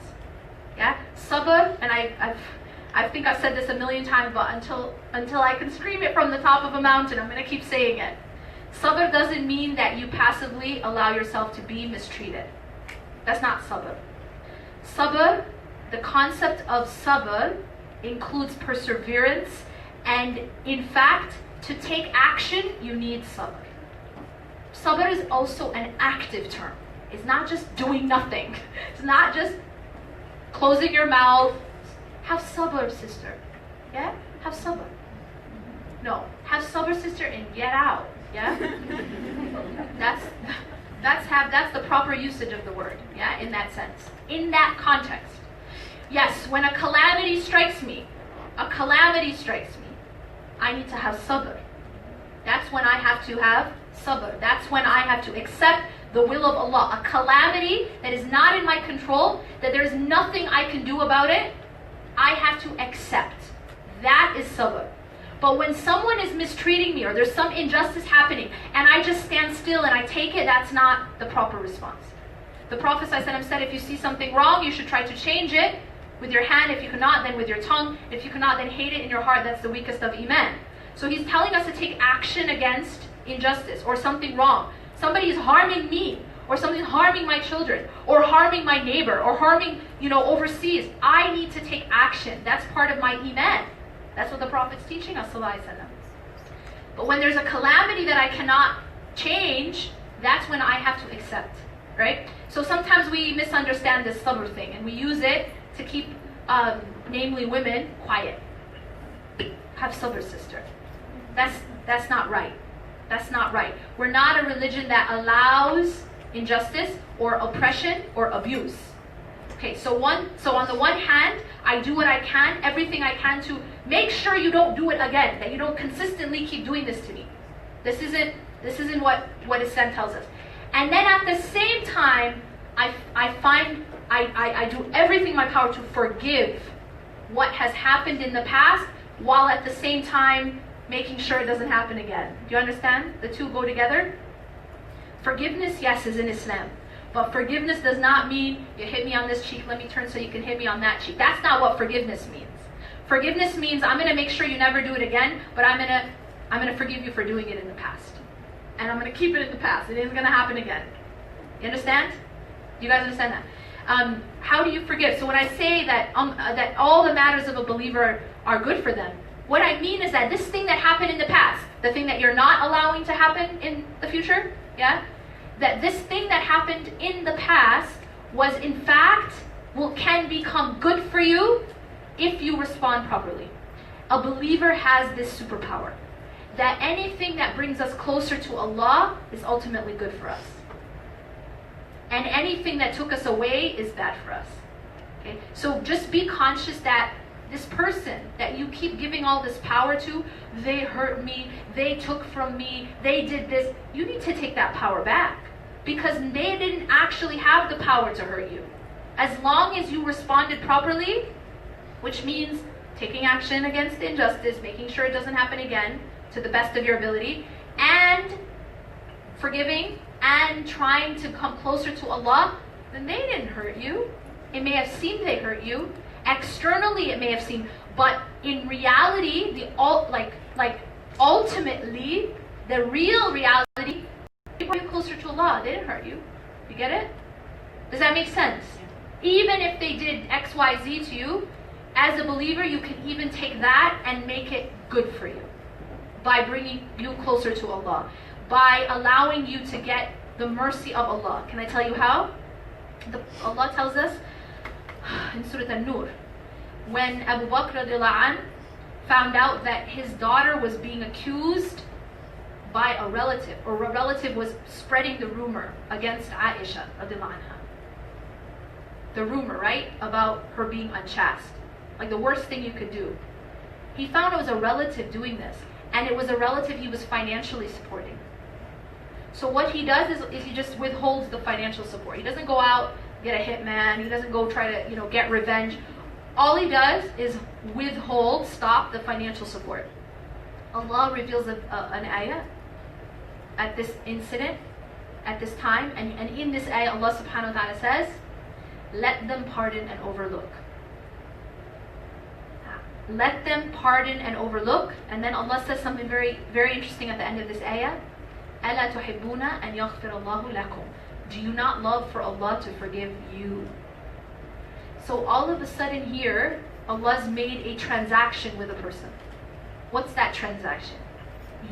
Yeah? Sabr, and I think I've said this a million times, but until I can scream it from the top of a mountain, I'm going to keep saying it. Sabr doesn't mean that you passively allow yourself to be mistreated. That's not sabr. Sabr, the concept of sabr includes perseverance, and in fact, to take action, you need sabr. Sabr is also an active term. It's not just doing nothing. It's not just closing your mouth. Have sabr, sister. Yeah? Have sabr. No. Have sabr, sister, and get out. Yeah? That's the proper usage of the word. Yeah? In that sense. In that context. Yes, when a calamity strikes me, I need to have sabr. That's when I have to have sabr. That's when I have to accept the will of Allah. A calamity that is not in my control, that there's nothing I can do about it, I have to accept. That is sabr. But when someone is mistreating me, or there's some injustice happening, and I just stand still and I take it, that's not the proper response. The Prophet ﷺ said, if you see something wrong, you should try to change it with your hand. If you cannot, then with your tongue. If you cannot, then hate it in your heart. That's the weakest of Iman. So he's telling us to take action against injustice or something wrong. Somebody is harming me, or something's harming my children, or harming my neighbor, or harming, overseas. I need to take action. That's part of my Iman. That's what the Prophet's teaching us, sallallahu alaihi wasallam. But when there's a calamity that I cannot change, that's when I have to accept, right? So sometimes we misunderstand this sabr thing, and we use it to keep, namely women, quiet. Have sabr, sister. That's not right. That's not right. We're not a religion that allows injustice or oppression or abuse. Okay, so on the one hand, I do what I can, everything I can to make sure you don't do it again, that you don't consistently keep doing this to me. This isn't what Islam tells us. And then at the same time, I do everything in my power to forgive what has happened in the past, while at the same time making sure it doesn't happen again. Do you understand? The two go together. Forgiveness, yes, is in Islam. But forgiveness does not mean you hit me on this cheek, let me turn so you can hit me on that cheek. That's not what forgiveness means. Forgiveness means I'm going to make sure you never do it again, but I'm going to forgive you for doing it in the past. And I'm going to keep it in the past. It isn't going to happen again. You understand? Do you guys understand that? How do you forgive? So when I say that all the matters of a believer are good for them, what I mean is that this thing that happened in the past, the thing that you're not allowing to happen in the future, yeah? That this thing that happened in the past was in fact, can become good for you if you respond properly. A believer has this superpower, that anything that brings us closer to Allah is ultimately good for us. And anything that took us away is bad for us. Okay? So just be conscious that this person that you keep giving all this power to, they hurt me, they took from me, they did this. You need to take that power back, because they didn't actually have the power to hurt you. As long as you responded properly, which means taking action against injustice, making sure it doesn't happen again to the best of your ability, and forgiving and trying to come closer to Allah, then they didn't hurt you. It may have seemed they hurt you. Externally, it may have seemed, but in reality, ultimately, the real reality, they brought you closer to Allah. They didn't hurt you. You get it? Does that make sense? Even if they did X, Y, Z to you, as a believer, you can even take that and make it good for you by bringing you closer to Allah, by allowing you to get the mercy of Allah. Can I tell you how? Allah tells us in Surah An-Nur, when Abu Bakr radiallahu anh found out that his daughter was being accused by a relative, or a relative was spreading the rumor against Aisha radiallahu anha. The rumor, right, about her being unchaste. Like the worst thing you could do. He found it was a relative doing this, and it was a relative he was financially supporting. So what he does is he just withholds the financial support. He doesn't go out, get a hitman. He doesn't go try to, get revenge. All he does is withhold, stop the financial support. Allah reveals an ayah at this incident, at this time, and in this ayah, Allah subhanahu wa ta'ala says, let them pardon and overlook. Let them pardon and overlook. And then Allah says something very, very interesting at the end of this ayah. أَلَا تُحِبُّونَ أَنْ يَغْفِرَ اللَّهُ لَكُمْ. Do you not love for Allah to forgive you? So all of a sudden here, Allah's made a transaction with a person. What's that transaction?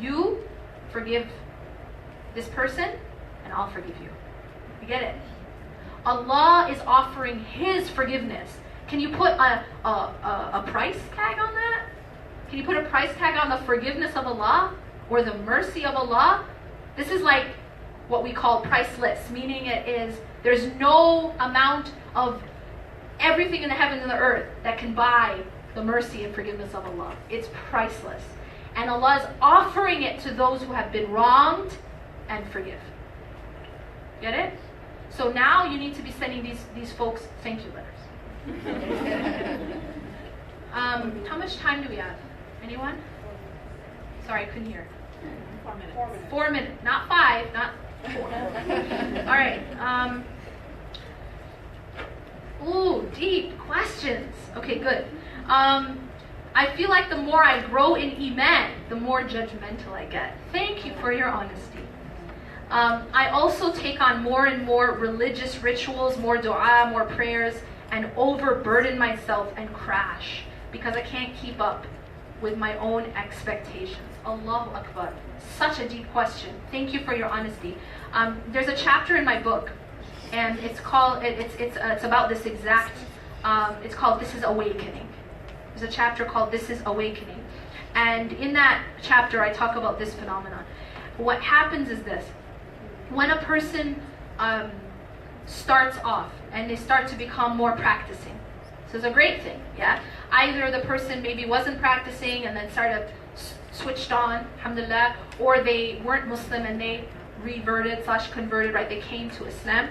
You forgive this person, and I'll forgive you. You get it? Allah is offering His forgiveness. Can you put a price tag on that? Can you put a price tag on the forgiveness of Allah or the mercy of Allah? This is like what we call priceless, meaning there's no amount of everything in the heavens and the earth that can buy the mercy and forgiveness of Allah. It's priceless. And Allah is offering it to those who have been wronged and forgive. Get it? So now you need to be sending these folks thank you letters. How much time do we have? Anyone? Sorry, I couldn't hear. 4 minutes. 4 minutes. Not 5, not 4. All right. Ooh, deep questions. Okay, good. I feel like the more I grow in Iman, the more judgmental I get. Thank you for your honesty. I also take on more and more religious rituals, more dua, more prayers, and overburden myself and crash because I can't keep up with my own expectations. Allahu Akbar. Such a deep question. Thank you for your honesty. There's a chapter in my book, and it's called it's about this exact. It's called This Is Awakening. There's a chapter called This Is Awakening, and in that chapter I talk about this phenomenon. What happens is this: when a person starts off and they start to become more practicing, so it's a great thing, yeah. Either the person maybe wasn't practicing and then started switched on, alhamdulillah, or they weren't Muslim and they reverted/converted, right? They came to Islam.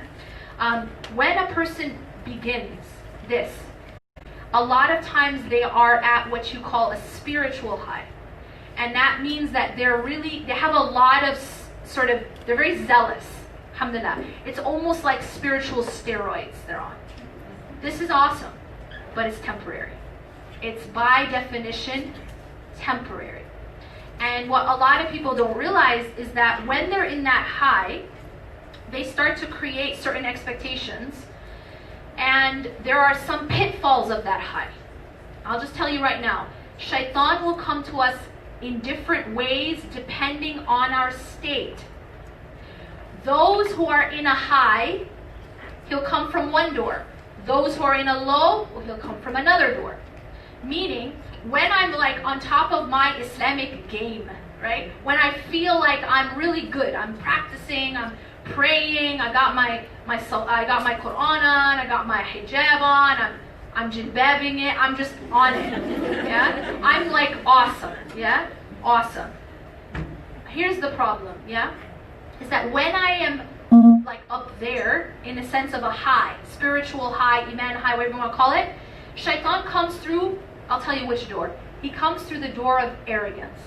When a person begins this, a lot of times they are at what you call a spiritual high. And that means that they have a lot of they're very zealous, alhamdulillah. It's almost like spiritual steroids they're on. This is awesome, but it's temporary. It's by definition temporary. And what a lot of people don't realize is that when they're in that high, they start to create certain expectations, and there are some pitfalls of that high. I'll just tell you right now, shaitan will come to us in different ways depending on our state. Those who are in a high, he'll come from one door. Those who are in a low, well, he'll come from another door. Meaning, when I'm like on top of my Islamic game, right? When I feel like I'm really good, I'm practicing, I'm praying, I got my Quran on, I got my hijab on, I'm jilbabbing it, I'm just on it, yeah? I'm like awesome, yeah? Awesome. Here's the problem, yeah? Is that when I am like up there, in a sense of a high, spiritual high, iman high, whatever you want to call it, shaitan comes through, I'll tell you which door. He comes through the door of arrogance.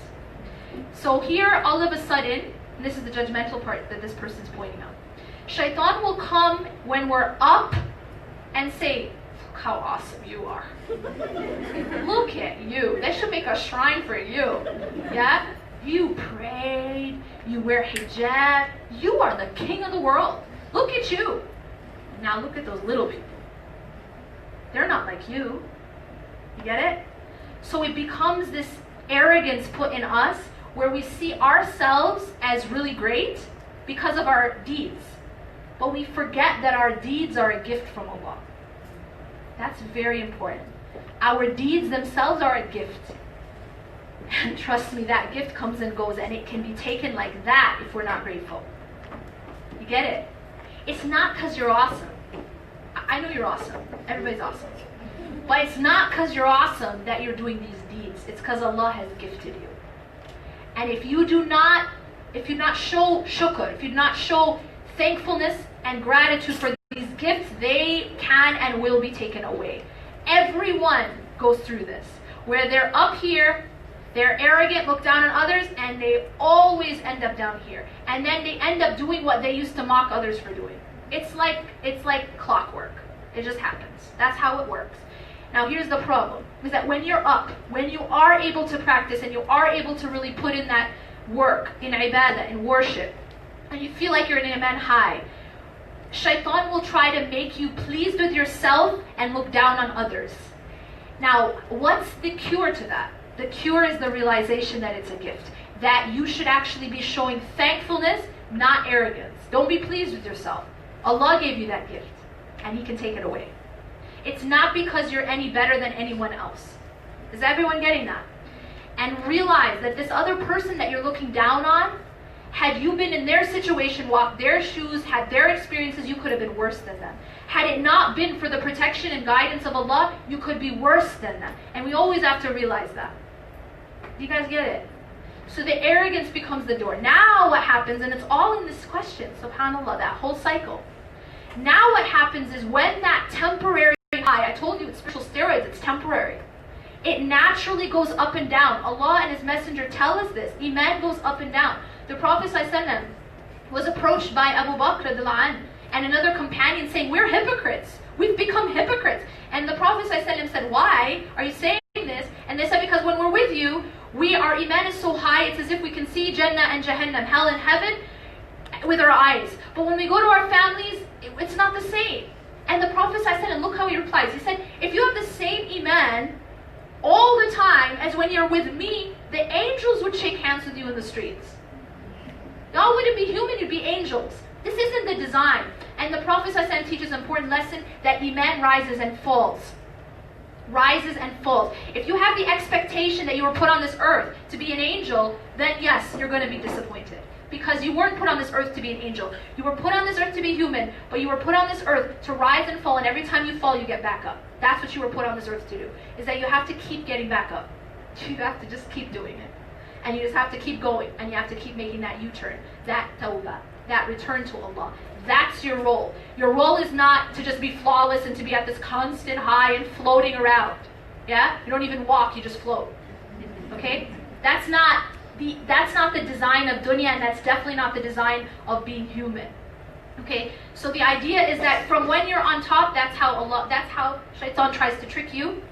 So here, all of a sudden, And this is the judgmental part that this person's pointing out. Shaitan will come when we're up and say, look how awesome you are. Look at you. They should make a shrine for you. Yeah? You prayed. You wear hijab. You are the king of the world. Look at you. Now look at those little people. They're not like you. You get it? So it becomes this arrogance put in us where we see ourselves as really great because of our deeds. But we forget that our deeds are a gift from Allah. That's very important. Our deeds themselves are a gift. And trust me, that gift comes and goes, and it can be taken like that if we're not grateful. You get it? It's not because you're awesome. I know you're awesome. Everybody's awesome. But it's not because you're awesome that you're doing these deeds. It's because Allah has gifted you. And if you do not show shukr, if you do not show thankfulness and gratitude for these gifts, they can and will be taken away. Everyone goes through this, where they're up here, they're arrogant, look down on others, and they always end up down here. And then they end up doing what they used to mock others for doing. It's like clockwork. It just happens. That's how it works. Now here's the problem, is that when you're up, when you are able to practice and you are able to really put in that work, in ibadah, in worship, and you feel like you're in iman high, Shaitan will try to make you pleased with yourself and look down on others. Now, what's the cure to that? The cure is the realization that it's a gift. That you should actually be showing thankfulness, not arrogance. Don't be pleased with yourself. Allah gave you that gift, and He can take it away. It's not because you're any better than anyone else. Is everyone getting that? And realize that this other person that you're looking down on, had you been in their situation, walked their shoes, had their experiences, you could have been worse than them. Had it not been for the protection and guidance of Allah, you could be worse than them. And we always have to realize that. Do you guys get it? So the arrogance becomes the door. Now what happens, and it's all in this question, subhanAllah, that whole cycle. Now what happens is when that temporary high, I told you with spiritual steroids, it's temporary. It naturally goes up and down. Allah and His Messenger tell us this. Iman goes up and down. The Prophet ﷺ was approached by Abu Bakr and another companion saying, we're hypocrites. We've become hypocrites. And the Prophet ﷺ said, why are you saying this? And they said, because when we're with you, our iman is so high, it's as if we can see Jannah and Jahannam, hell and heaven, with our eyes. But when we go to our families, it's not the same. And the Prophet ﷺ, look how he replies. He said, if you have the same iman all the time as when you're with me, the angels would shake hands with you in the streets. Y'all wouldn't be human, you'd be angels. This isn't the design. And the Prophet ﷺ teaches an important lesson that iman rises and falls. Rises and falls. If you have the expectation that you were put on this earth to be an angel, then yes, you're going to be disappointed. Because you weren't put on this earth to be an angel. You were put on this earth to be human, but you were put on this earth to rise and fall, and every time you fall, you get back up. That's what you were put on this earth to do, is that you have to keep getting back up. You have to just keep doing it. And you just have to keep going, and you have to keep making that U-turn, that tawbah, that return to Allah. That's your role. Your role is not to just be flawless and to be at this constant high and floating around. Yeah? You don't even walk, you just float. Okay? That's not the design of dunya, and that's definitely not the design of being human. Okay? So the idea is that from when you're on top, that's how Shaitan tries to trick you.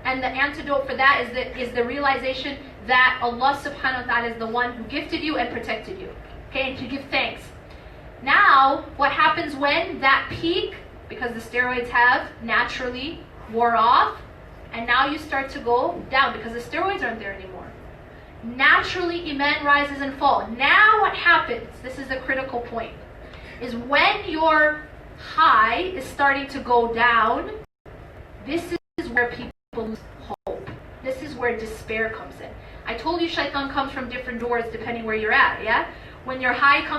And the antidote for that is the realization that Allah subhanahu wa ta'ala is the one who gifted you and protected you. Okay? And to give thanks. Now, what happens when that peak, because the steroids have naturally wore off, and now you start to go down because the steroids aren't there anymore. Naturally, iman rises and falls. Now what happens, this is the critical point, is when your high is starting to go down, this is where people lose hope. This is where despair comes in. I told you Shaitan comes from different doors depending where you're at, yeah? When your high comes